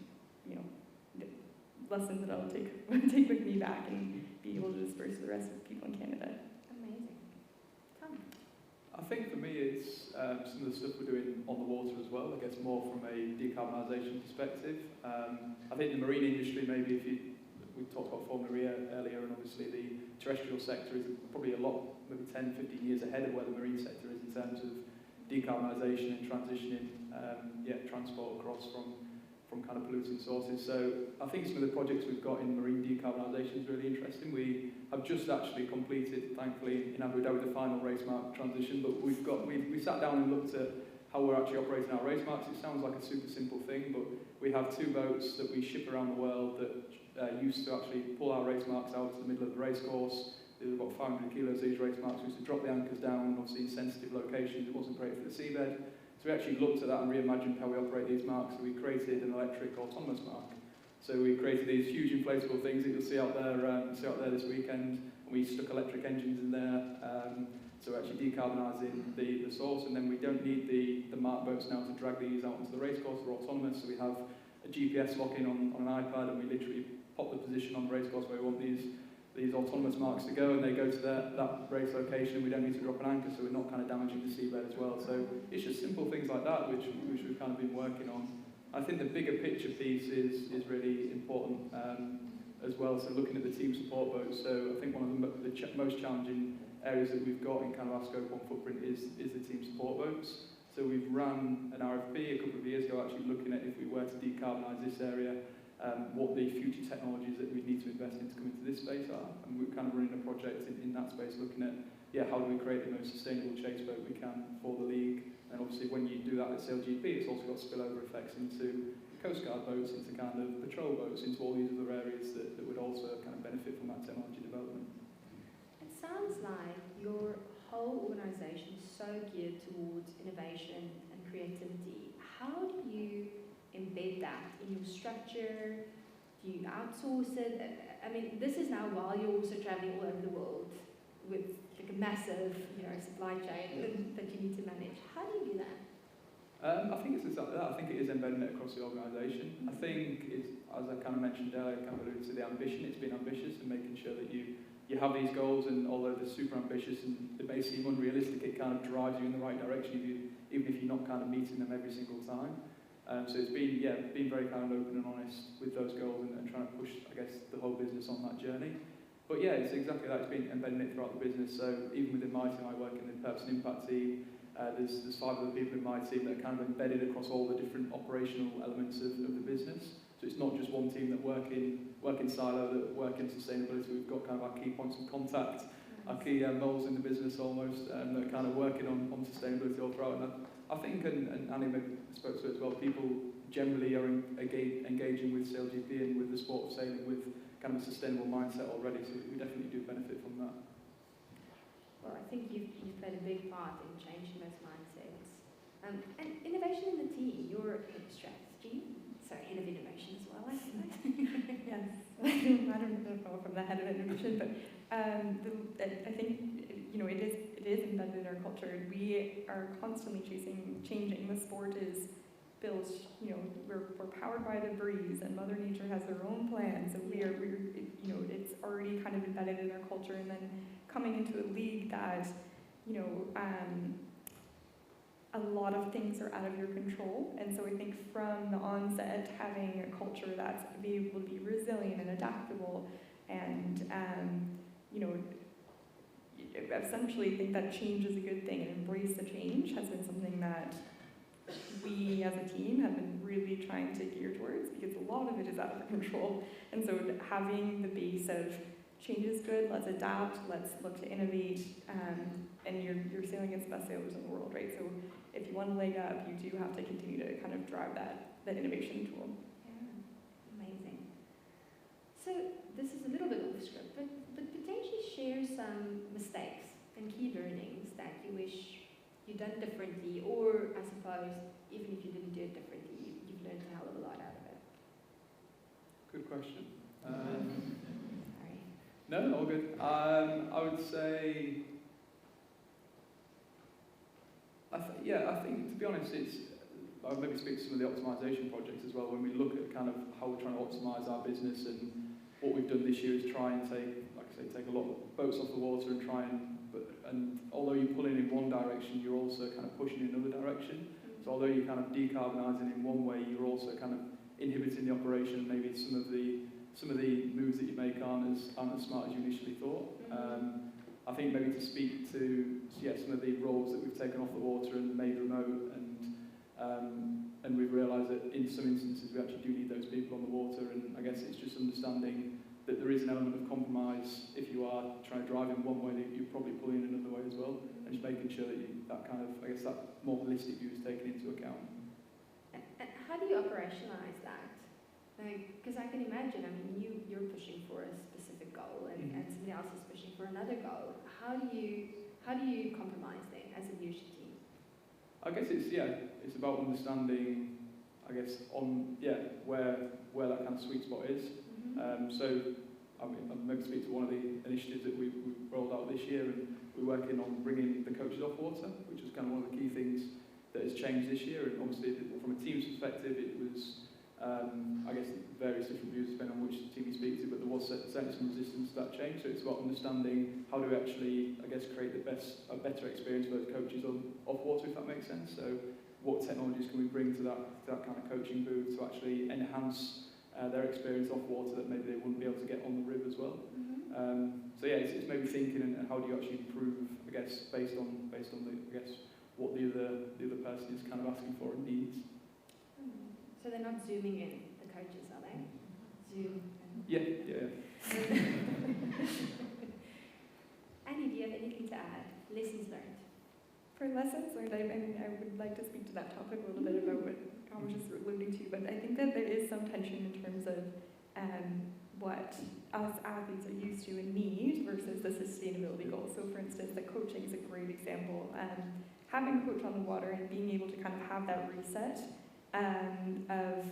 lessons that I'll take with me back and be able to disperse to the rest of the people in Canada. Amazing. Tom? I think for me it's some of the stuff we're doing on the water as well, I guess more from a decarbonisation perspective. I think the marine industry, maybe we talked about Formula E earlier, and obviously the terrestrial sector is probably a lot, maybe 10, 15 years ahead of where the marine sector is in terms of decarbonisation and transitioning transport across from kind of polluting sources. So I think some of the projects we've got in marine decarbonisation is really interesting. We have just actually completed, thankfully, in Abu Dhabi, the final race mark transition, but we sat down and looked at how we're actually operating our race marks. It sounds like a super simple thing, but we have 2 boats that we ship around the world that used to actually pull our race marks out to the middle of the race course. There was about 500 kilos these race marks. We used to drop the anchors down, obviously in sensitive locations. It wasn't great for the seabed. So we actually looked at that and reimagined how we operate these marks. So we created an electric autonomous mark. So we created these huge inflatable things that you'll see out there this weekend. And we stuck electric engines in there. So we're actually decarbonising the source, and then we don't need the mark boats now to drag these out into the race course. They're autonomous, so we have a GPS lock-in on an iPad, and we literally pop the position on the race course where we want these autonomous marks to go, and they go to that race location. We don't need to drop an anchor, so we're not kind of damaging the seabed as well. So it's just simple things like that which we've kind of been working on. I think the bigger picture piece is really important as well. So looking at the team support boats. So I think one of the most challenging areas that we've got in kind of our Scope 1 footprint is the team support boats. So we've ran an RFP a couple of years ago actually looking at if we were to decarbonise this area, what the future technologies that we need to invest in to come into this space are. And we're kind of running a project in that space looking at, how do we create the most sustainable chase boat we can for the league. And obviously when you do that at SailGP, it's also got spillover effects into Coast Guard boats, into kind of patrol boats, into all these other areas that would also kind of benefit from that technology development. It sounds like your whole organisation is so geared towards innovation and creativity. How do you embed that in your structure? Do you outsource it? I mean, this is now while you're also travelling all over the world with like a massive, supply chain that you need to manage. How do you do that? I think it's exactly that. I think it is embedding it across the organisation. I think it's, as I kind of mentioned earlier, kind of alluded to the ambition. It's been ambitious and making sure that you have these goals, and although they're super ambitious and they may seem unrealistic, it kind of drives you in the right direction, even if you're not kind of meeting them every single time. So it's been very kind of open and honest with those goals and trying to push, I guess, the whole business on that journey. But yeah, it's exactly that. It's been embedding it throughout the business. So even within my team, I work in the purpose and impact team. There's 5 other people in my team that are kind of embedded across all the different operational elements of the business. So it's not just one team that work in silo, that work in sustainability. We've got kind of our key points of contact, our key moles in the business almost, that are kind of working on sustainability all throughout. And I think, and Annie spoke to it as well, people generally are engaging with SailGP and with the sport of sailing with kind of a sustainable mindset already, so we definitely do benefit from that. Well, I think you've played a big part in changing those mindsets. And innovation in the team, you're head of strategy, so head of innovation as well, I suppose. Yes, I don't know from the head of innovation, but I think it is embedded in our culture. We are constantly changing. The sport is built, we're powered by the breeze, and Mother Nature has her own plans, and we're it's already kind of embedded in our culture. And then coming into a league that, a lot of things are out of your control. And so I think from the onset, having a culture that's able to be resilient and adaptable, and essentially think that change is a good thing and embrace the change has been something that we as a team have been really trying to gear towards, because a lot of it is out of our control. And so having the base of change is good, let's adapt, let's look to innovate, and you're sailing against the best sailors in the world, right? So if you want to leg up, you do have to continue to kind of drive that innovation tool. Yeah, amazing. So this is a little bit off the script, but potentially share some mistakes and key learnings that you wish you'd done differently, or I suppose even if you didn't do it differently, you've learned a hell of a lot out of it. Good question. Sorry. No, all good. I would say, I think, to be honest, I would maybe speak to some of the optimisation projects as well. When we look at kind of how we're trying to optimise our business, and what we've done this year is try and take a lot of boats off the water and try and although you're pulling in one direction, you're also kind of pushing in another direction. So although you're kind of decarbonising in one way, you're also kind of inhibiting the operation. Maybe some of the moves that you make aren't as smart as you initially thought. I think maybe to speak to some of the roles that we've taken off the water and made remote, and we've realised that in some instances we actually do need those people on the water, and I guess it's just understanding that there is an element of compromise. If you are trying to drive in one way, that you're probably pulling in another way as well, and just making sure that that kind of, I guess, that more holistic view is taken into account. And how do you operationalise that? Because I can imagine, I mean, you're pushing for a specific goal, and somebody else is pushing for another goal. How do you compromise then as a leadership team? I guess it's about understanding, I guess, where that kind of sweet spot is. So I'll maybe speak to one of the initiatives that we've rolled out this year, and we're working on bringing the coaches off water, which is kind of one of the key things that has changed this year. And obviously, from a team's perspective, it was, I guess, various different views depending on which team you speak to, but there was certainly some resistance to that change. So it's about understanding how do we actually, I guess, create a better experience for those coaches off water, if that makes sense. So what technologies can we bring to that kind of coaching booth to actually enhance their experience off water that maybe they wouldn't be able to get on the rib as well. It's maybe thinking and how do you actually improve, I guess, based on the, I guess, what the other person is kind of asking for and needs. So they're not zooming in, the coaches, are they? Zoom. Yeah. Annie, do you have anything to add? Lessons learned. For lessons learned, I would like to speak to that topic a little bit about what I was just alluding to, but I think that there is some tension in terms of what us athletes are used to and need versus the sustainability goals. So for instance, the coaching is a great example. Having a coach on the water and being able to kind of have that reset of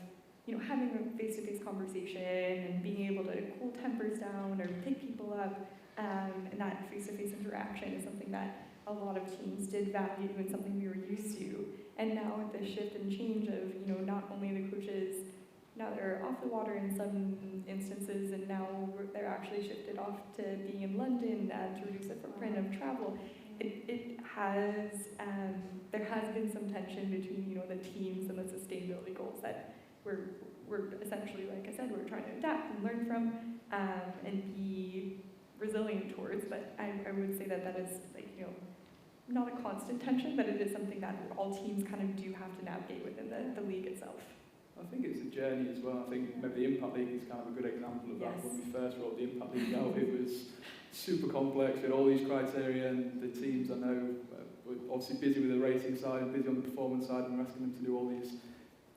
having a face-to-face conversation and being able to cool tempers down or pick people up, and that face-to-face interaction is something that a lot of teams did value and something we were used to. And now with the shift and change of, not only the coaches, now they're off the water in some instances, and now they're actually shifted off to being in London to reduce the footprint of travel. It has, there has been some tension between, the teams and the sustainability goals that we're essentially, like I said, we're trying to adapt and learn from, and be resilient towards. But I would say that is, not a constant tension, but it is something that all teams kind of do have to navigate within the league itself. I think it's a journey as well. I think maybe the Impact League is kind of a good example of that. Yes. When we first rolled the Impact League out, it was super complex with all these criteria, and the teams, I know, were obviously busy with the racing side, busy on the performance side, and we're asking them to do all these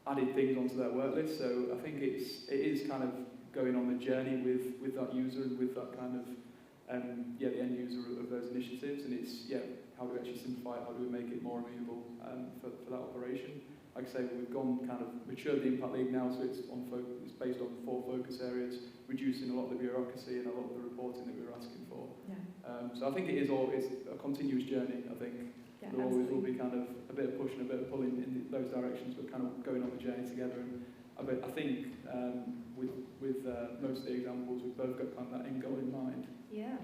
added things onto their work list. So I think it is kind of going on the journey with that user and with that kind of the end user of those initiatives, and it's how do we actually simplify it, how do we make it more amenable for that operation. Like I say, we've gone kind of matured the Impact League now, so it's based on 4 focus areas, reducing a lot of the bureaucracy and a lot of the reporting that we were asking for. Yeah. So I think it's a continuous journey, I think. Yeah, there always will absolutely. be kind of a bit of push and a bit of pull in those directions, but kind of going on the journey together. And I think with most of the examples, we've both got kind of that end goal in mind. Yeah.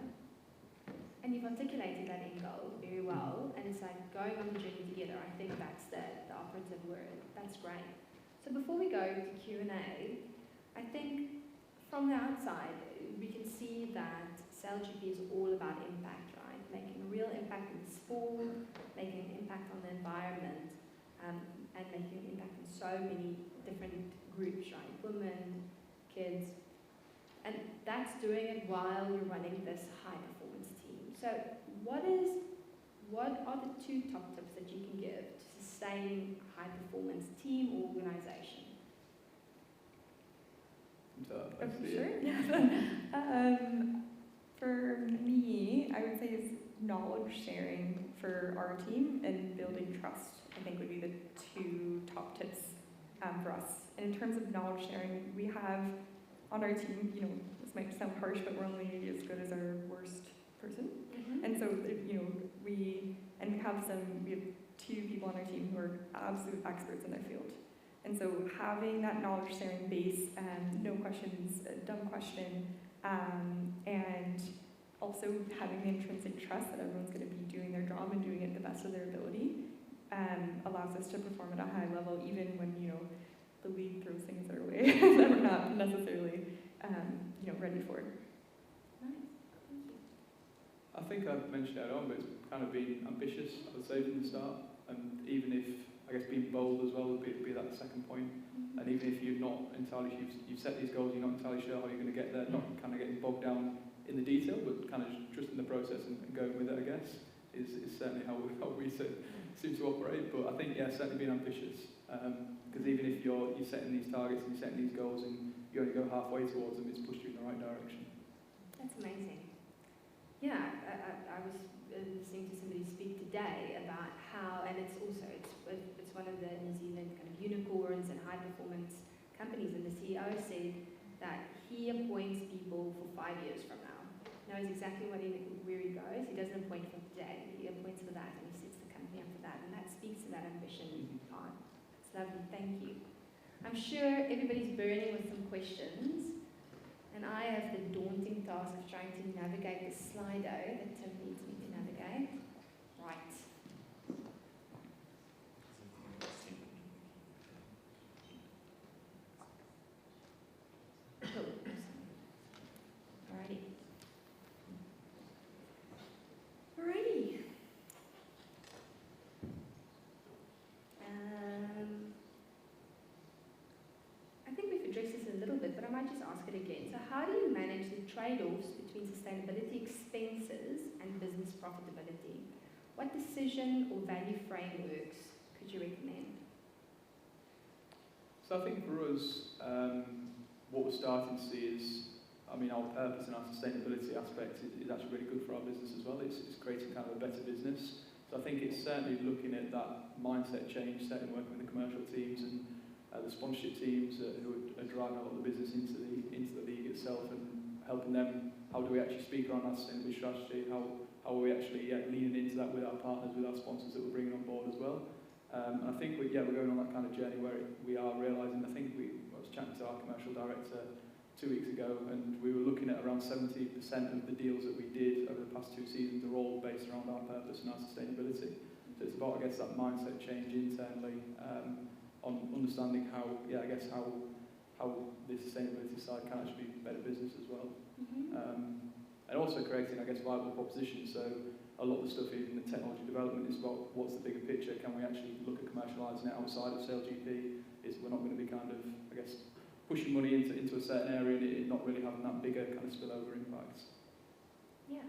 And you've articulated that end goal very well, and it's like going on the journey together. I think that's the operative word. That's great. So before we go to Q&A, I think from the outside, we can see that SailGP is all about impact, right? Making a real impact in sport, making an impact on the environment, and making an impact in so many different groups, right? Women, kids. And that's doing it while you're running this high-performance team. So what are the 2 top tips that you can give to sustain a high-performance team or organization? Sure. For me, I would say is knowledge sharing for our team and building trust, I think would be the 2 top tips for us. And in terms of knowledge sharing, we have on our team, this might sound harsh, but we're only as good as our worst person. And so, we have 2 people on our team who are absolute experts in their field. And so having that knowledge sharing base, no questions, dumb question, and also having the intrinsic trust that everyone's going to be doing their job and doing it the best of their ability, allows us to perform at a high level, even when, the league throws things our way that we're not necessarily, ready for. Nice. Thank you. I think I've mentioned it on, but it's kind of been ambitious, I would say, from the start. And even if, I guess, being bold as well would be that second point. And even if you're not entirely, you've set these goals, you're not entirely sure how you're going to get there, not kind of getting bogged down in the detail, but kind of trusting the process and going with it, I guess, is certainly how we seem to operate. But I think, yeah, certainly being ambitious. Because even if you're setting these targets and you're setting these goals and you only go halfway towards them, it's pushed you in the right direction. That's amazing. Yeah, I was listening to somebody speak today about how, and it's one of the New Zealand kind of unicorns and high performance companies, and the CEO said that he appoints people for 5 years from now. Knows exactly where he goes. He doesn't appoint for today. He appoints for that, and he sets the company up for that, and that speaks to that ambition part. It's lovely. Thank you. I'm sure everybody's burning with some questions. And I have the daunting task of trying to navigate the Slido that Tim needs me to navigate. Right. Cool. Alrighty. Alrighty. I think we've addressed this a little bit, but I might just ask it again. So how do you manage the trade-offs between sustainability expenses and business profitability? What decision or value frameworks could you recommend? So I think for us, what we're starting to see is, our purpose and our sustainability aspect is actually really good for our business as well. It's creating kind of a better business. So I think it's certainly looking at that mindset change, certainly working with the commercial teams and the sponsorship teams who are driving a lot of the business into the league itself, and helping them. How do we actually speak around our sustainability strategy? How are we actually leaning into that with our partners, with our sponsors that we're bringing on board as well? And I think we're going on that kind of journey where we are realising. I think I was chatting to our commercial director 2 weeks ago, and we were looking at around 70% of the deals that we did over the past 2 seasons are all based around our purpose and our sustainability. So it's about, I guess, that mindset change internally. On understanding how the sustainability side can actually be better business as well. And also creating, I guess, viable propositions. So a lot of the stuff in the technology development is about what's the bigger picture, can we actually look at commercialising it outside of SailGP? We're not going to be kind of, I guess, pushing money into a certain area and it not really having that bigger kind of spillover impact. Yeah,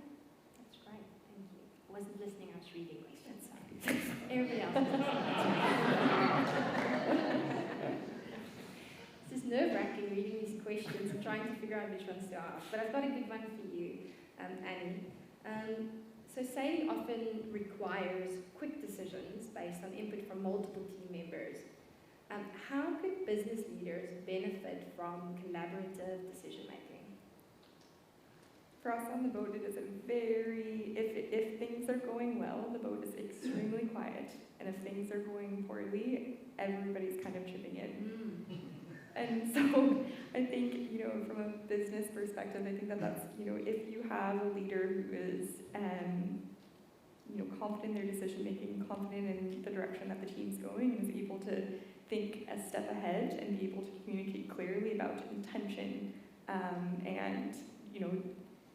that's great, thank you. I wasn't listening, I was reading questions. Everybody else. This is nerve-wracking reading these questions and trying to figure out which ones to ask. But I've got a good one for you, Annie. So sailing often requires quick decisions based on input from multiple team members. How could business leaders benefit from collaborative decision-making? For us on the boat, it is a very, if things are going well, the boat is extremely quiet. And if things are going poorly, everybody's kind of chipping in. And so I think, you know, from a business perspective, I think that that's, you know, if you have a leader who is, you know, confident in their decision making, confident in the direction that the team's going, and is able to think a step ahead and be able to communicate clearly about intention, and, you know,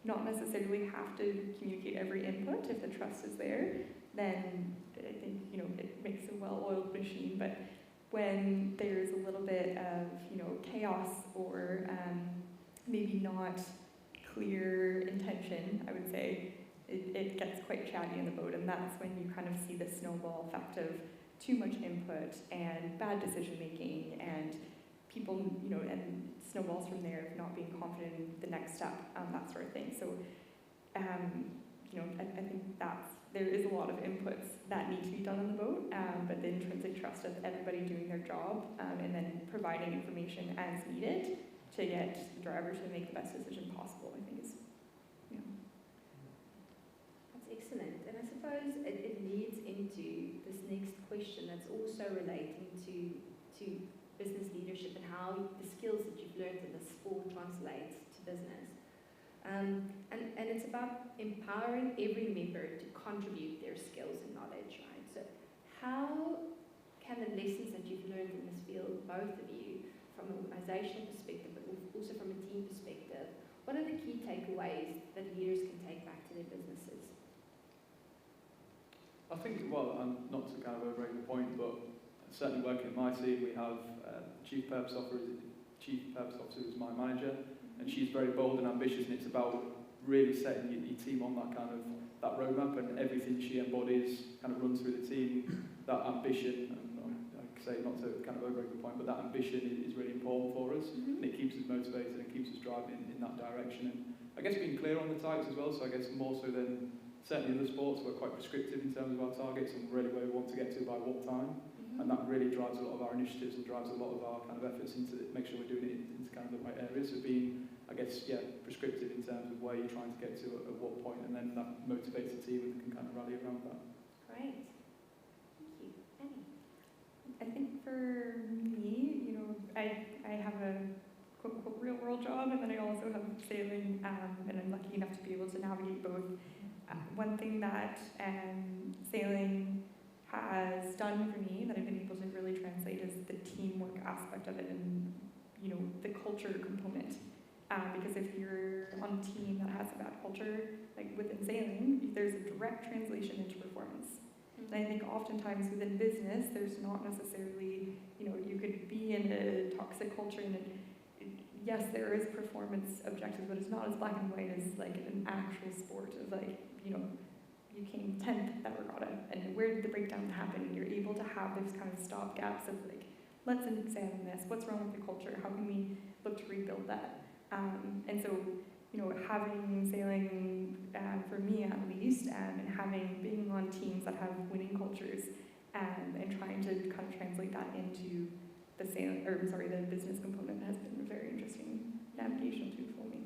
not necessarily have to communicate every input if the trust is there, then I think, you know, it makes a well-oiled machine. But when there's a little bit of, you know, chaos or maybe not clear intention, I would say, it gets quite chatty in the boat, and that's when you kind of see the snowball effect of too much input and bad decision making, and people, you know, and snowballs from there of not being confident in the next step, that sort of thing. So, you know, I think there is a lot of inputs that need to be done on the boat, but the intrinsic trust of everybody doing their job, and then providing information as needed to get the driver to make the best decision possible, I think is, you know. That's excellent. And I suppose it leads into this next question that's also relating to business leadership and how the skills that you've learned in the sport translates to business. And it's about empowering every member to contribute their skills and knowledge, right? So how can the lessons that you've learned in this field, both of you, from an organizational perspective, but also from a team perspective, what are the key takeaways that leaders can take back to their businesses? I think, well, not to kind of overrate the point, but certainly working in my team, we have Chief Purpose Officer is my manager, and she's very bold and ambitious, and it's about really setting your team on that kind of that roadmap, and everything she embodies kind of runs through the team. That ambition, and like I say, not to kind of overrate the point, but that ambition is really important for us, and it keeps us motivated and keeps us driving in that direction. And I guess being clear on the targets as well, so I guess more so than certainly in other sports, we're quite prescriptive in terms of our targets and really where we want to get to by what time. And that really drives a lot of our initiatives and drives a lot of our kind of efforts into make sure we're doing it into kind of the right areas. So being, I guess, prescriptive in terms of where you're trying to get to at what point, and then that motivates the team and can kind of rally around that. Great. Thank you. Annie? I think for me, you know, I have a quote-unquote real-world job, and then I also have sailing, and I'm lucky enough to be able to navigate both. One thing that sailing has done for me that I've been able to really translate is the teamwork aspect of it, and, you know, the culture component. Because if you're on a team that has a bad culture, like within sailing, there's a direct translation into performance. And I think oftentimes within business, there's not necessarily, you know, you could be in a toxic culture, and yes, there is performance objectives, but it's not as black and white as like an actual sport of like, you know, you came 10th at that regatta, and where did the breakdown happen? And you're able to have those kind of stopgaps of like, let's examine this, what's wrong with the culture, how can we look to rebuild that? And so, you know, having sailing, for me at least, and being on teams that have winning cultures, and trying to kind of translate that into the the business component has been a very interesting navigational tool for me.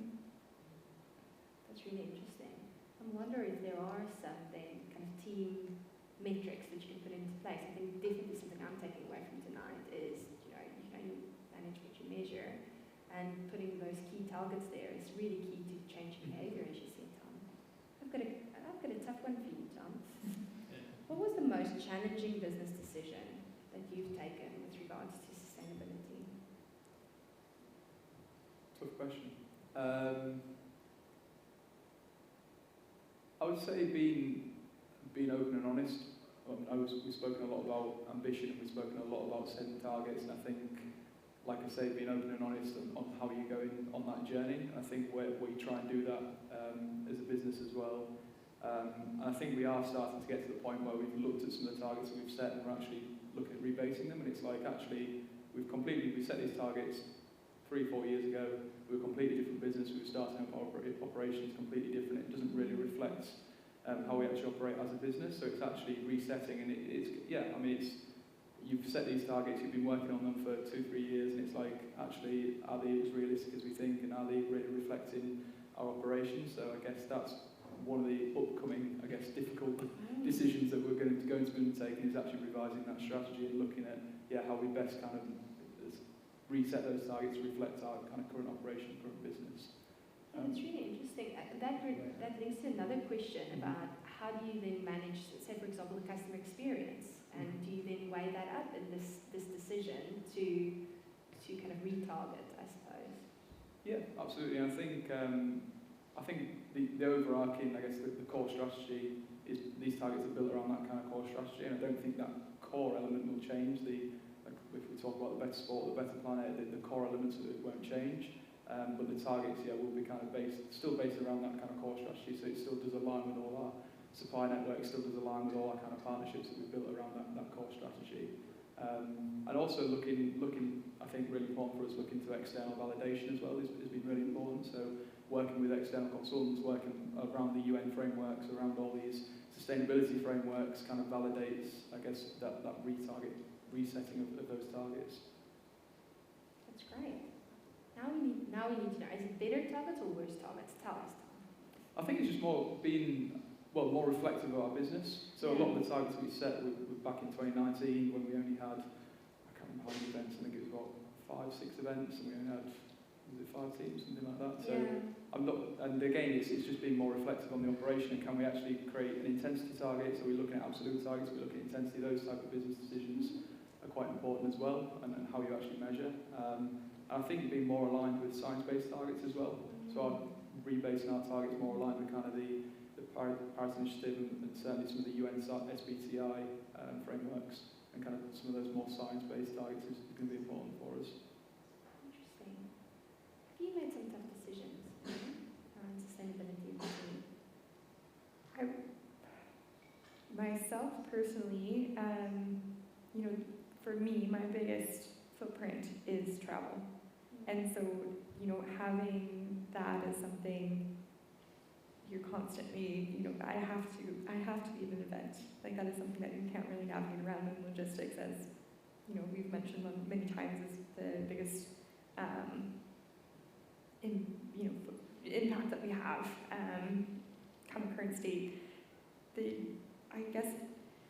That's really interesting. I wonder if there are some kind of team metrics that you can put into place. I think definitely something I'm taking away from tonight is, you know, you can only manage what you measure, and putting those key targets there is really key to changing behaviour, as you said, Tom. I've got a tough one for you, Tom. What was the most challenging business decision that you've taken with regards to sustainability? Tough question. I would say being open and honest. We've spoken a lot about ambition, and we've spoken a lot about setting targets, and I think, like I say, being open and honest on how you're going on that journey. And I think we try and do that as a business as well. And I think we are starting to get to the point where we've looked at some of the targets that we've set, and we're actually looking at rebasing them. And it's like, actually, we set these targets 3-4 years ago. We were a completely different business. We were starting up our operations completely different. It doesn't really reflect how we actually operate as a business. So it's actually resetting, and you've set these targets, you've been working on them for 2-3 years, and it's like, actually, are they as realistic as we think, and are they really reflecting our operations. So I guess that's one of the upcoming, I guess, difficult decisions that we're going to be undertaking, is actually revising that strategy and looking at how we best kind of reset those targets to reflect our kind of current operation, current business. It's really interesting. That links to another question about how do you then manage, say for example, the customer experience, and do you then weigh that up in this decision to kind of retarget, I suppose? Yeah, absolutely. I think the overarching, I guess, the core strategy is these targets are built around that kind of core strategy, and I don't think that core element will change. If we talk about the better sport, the better planet, the core elements of it won't change. But the targets, will be kind of still based around that kind of core strategy, so it still does align with all our supply network, still does align with all our kind of partnerships that we've built around that core strategy. And also looking, I think really important for us, looking to external validation as well has been really important. So working with external consultants, working around the UN frameworks, around all these sustainability frameworks, kind of validates, I guess, that resetting of those targets. That's great. Now we need to know, is it better targets or worse targets? Tell us. I think it's just more reflective of our business. So a lot of the targets we set were back in 2019 when we only had, I can't remember how many events, I think it was about 5, 6 events, and we only had, was it 5 teams, something like that. So and again, it's just being more reflective on the operation, and can we actually create an intensity target? So we're looking at absolute targets, we're looking at intensity, those type of business decisions are quite important as well, and how you actually measure. I think being more aligned with science-based targets as well. So our rebasing our targets more aligned with kind of the Paris Initiative and certainly some of the UN SBTI frameworks, and kind of some of those more science-based targets is going to be important for us. Interesting. Have you made some tough decisions around sustainability? Myself personally, for me, my biggest footprint is travel. And so, having that as something you're constantly, I have to be at an event. Like, that is something that you can't really navigate around in logistics, as, we've mentioned many times, is the biggest, impact that we have, kind of current state. I guess,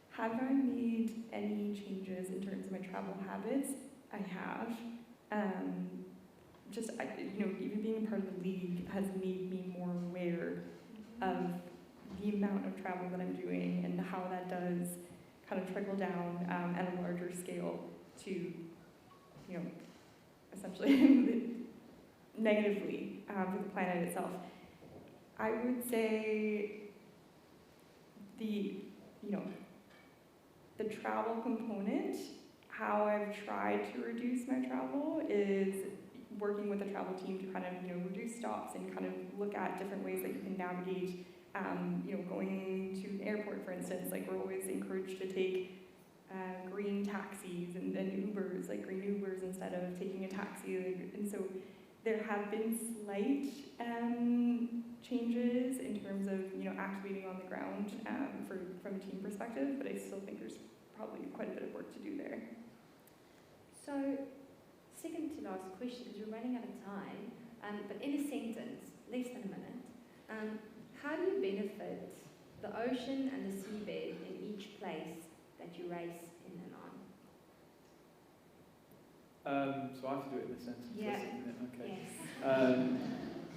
have I made any changes in terms of my travel habits? I have. Even being part of the league has made me more aware of the amount of travel that I'm doing and how that does kind of trickle down at a larger scale to, essentially negatively for the planet itself. I would say the travel component, how I've tried to reduce my travel is working with the travel team to kind of, reduce stops and kind of look at different ways that you can navigate, going to an airport, for instance. Like, we're always encouraged to take green taxis and Ubers, like green Ubers, instead of taking a taxi. And so there have been slight changes in terms of, activating on the ground from a team perspective, but I still think there's probably quite a bit of work to do there. So, second to last question, because we're running out of time, but in a sentence, less than a minute, how do you benefit the ocean and the seabed in each place that you race in and on? So I have to do it in a sentence. Yeah. Okay. Yes.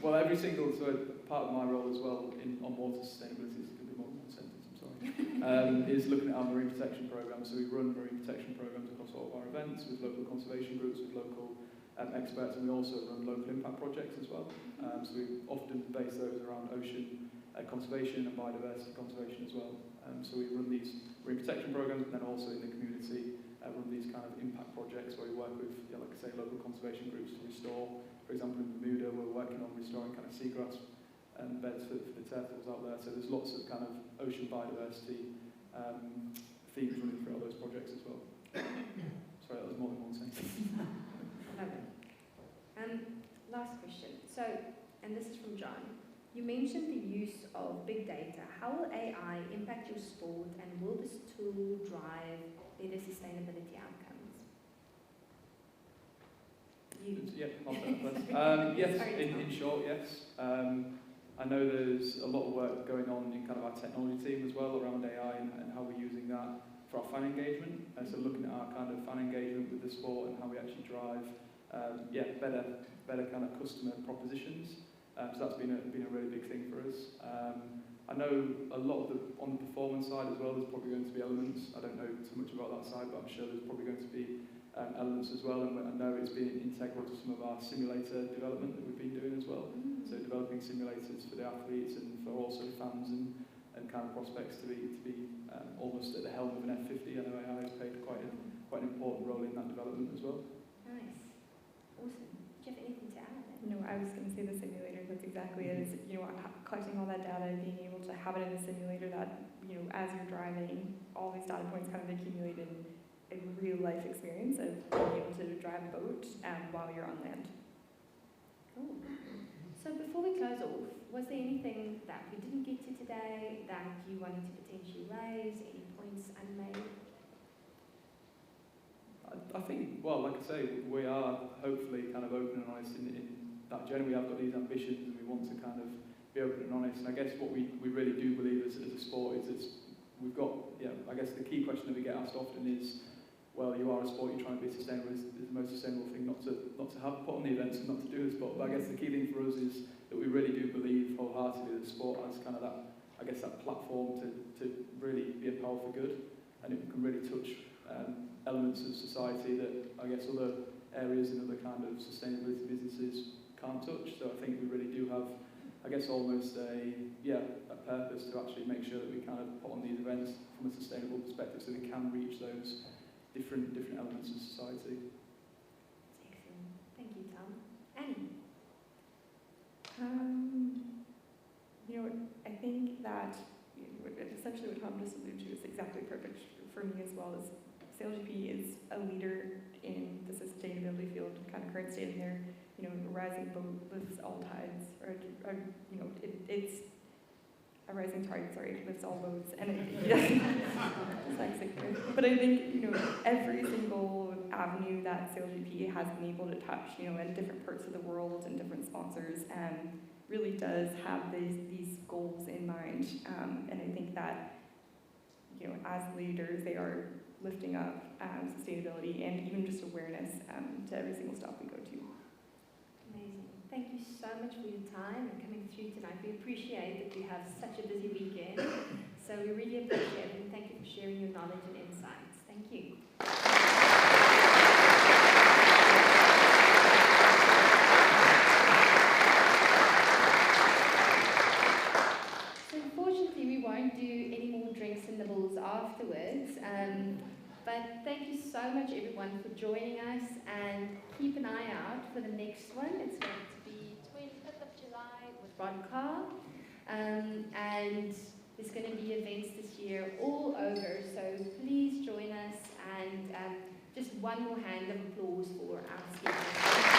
Well, every single part of my role as well on water sustainability, is going to be more than one sentence, I'm sorry, is looking at our marine protection programs. So we run marine protection programs across all of our events with local conservation groups, with local experts, and we also run local impact projects as well. So we often base those around ocean conservation and biodiversity conservation as well. So we run these marine protection programs, and then also in the community run these kind of impact projects where we work with, like I say, local conservation groups to restore. For example, in Bermuda, we're working on restoring kind of seagrass beds for the turtles out there. So there's lots of kind of ocean biodiversity themes running through all those projects as well. Sorry, that was more than one sentence. Love it. Last question. So, and this is from John. You mentioned the use of big data. How will AI impact your sport, and will this tool drive better sustainability outcomes? students, yeah, not yes, in short, yes. I know there's a lot of work going on in kind of our technology team as well around AI and how we're using that for our fan engagement. So looking at our kind of fan engagement with the sport and how we actually drive, better kind of customer propositions. So that's been a really big thing for us. I know a lot of on the performance side as well, there's probably going to be elements. I don't know too much about that side, but I'm sure there's probably going to be elements as well. And I know it's been integral to some of our simulator development that we've been doing as well. So developing simulators for the athletes and for also fans and kind of prospects to be almost at the helm of an F50. I know AI has played quite an important role in that development as well. Nice. Awesome. Do you have anything to add? No, I was going to say the simulator, that's exactly it. Is, collecting all that data and being able to have it in a simulator that, as you're driving, all these data points kind of accumulate in a real life experience of being able to drive a boat while you're on land. Cool. So before we close off, was there anything that we didn't get to today that you wanted to potentially raise? Any points unmade? I think, well, like I say, we are hopefully kind of open and honest in that journey. We have got these ambitions and we want to kind of be open and honest. And I guess what we really do believe as a sport is we've got, I guess the key question that we get asked often is, well, you are a sport, you're trying to be sustainable, is the most sustainable thing not to have put on the events and not to do the sport. But I guess the key thing for us is that we really do believe wholeheartedly that the sport has kind of that platform to really be a power for good, and it can really touch elements of society that I guess other areas and other kind of sustainability businesses can't touch. So I think we really do have, I guess, almost a purpose to actually make sure that we kind of put on these events from a sustainable perspective so we can reach those different elements of society. Excellent. Thank you, Tom. Annie? I think that essentially what Tom just alluded to is exactly perfect for me as well. As SailGP is a leader in the sustainability field, kind of current state of there. A rising boat lifts all tides, it's a rising tide, lifts all boats, and but I think, every single avenue that SailGP has been able to touch, in different parts of the world and different sponsors, really does have these goals in mind, and I think that, as leaders, they are lifting up sustainability and even just awareness to every single stop we go to. Amazing. Thank you so much for your time and coming through tonight. We appreciate that you have such a busy weekend. So we really appreciate it and thank you for sharing your knowledge and insights. Thank you. So unfortunately we won't do any more drinks and nibbles afterwards. But thank you so much everyone for joining us and keep an eye out for the next one. It's going to be 25th of July with Rod Carr. And there's going to be events this year all over, so please join us and just one more hand of applause for our speakers.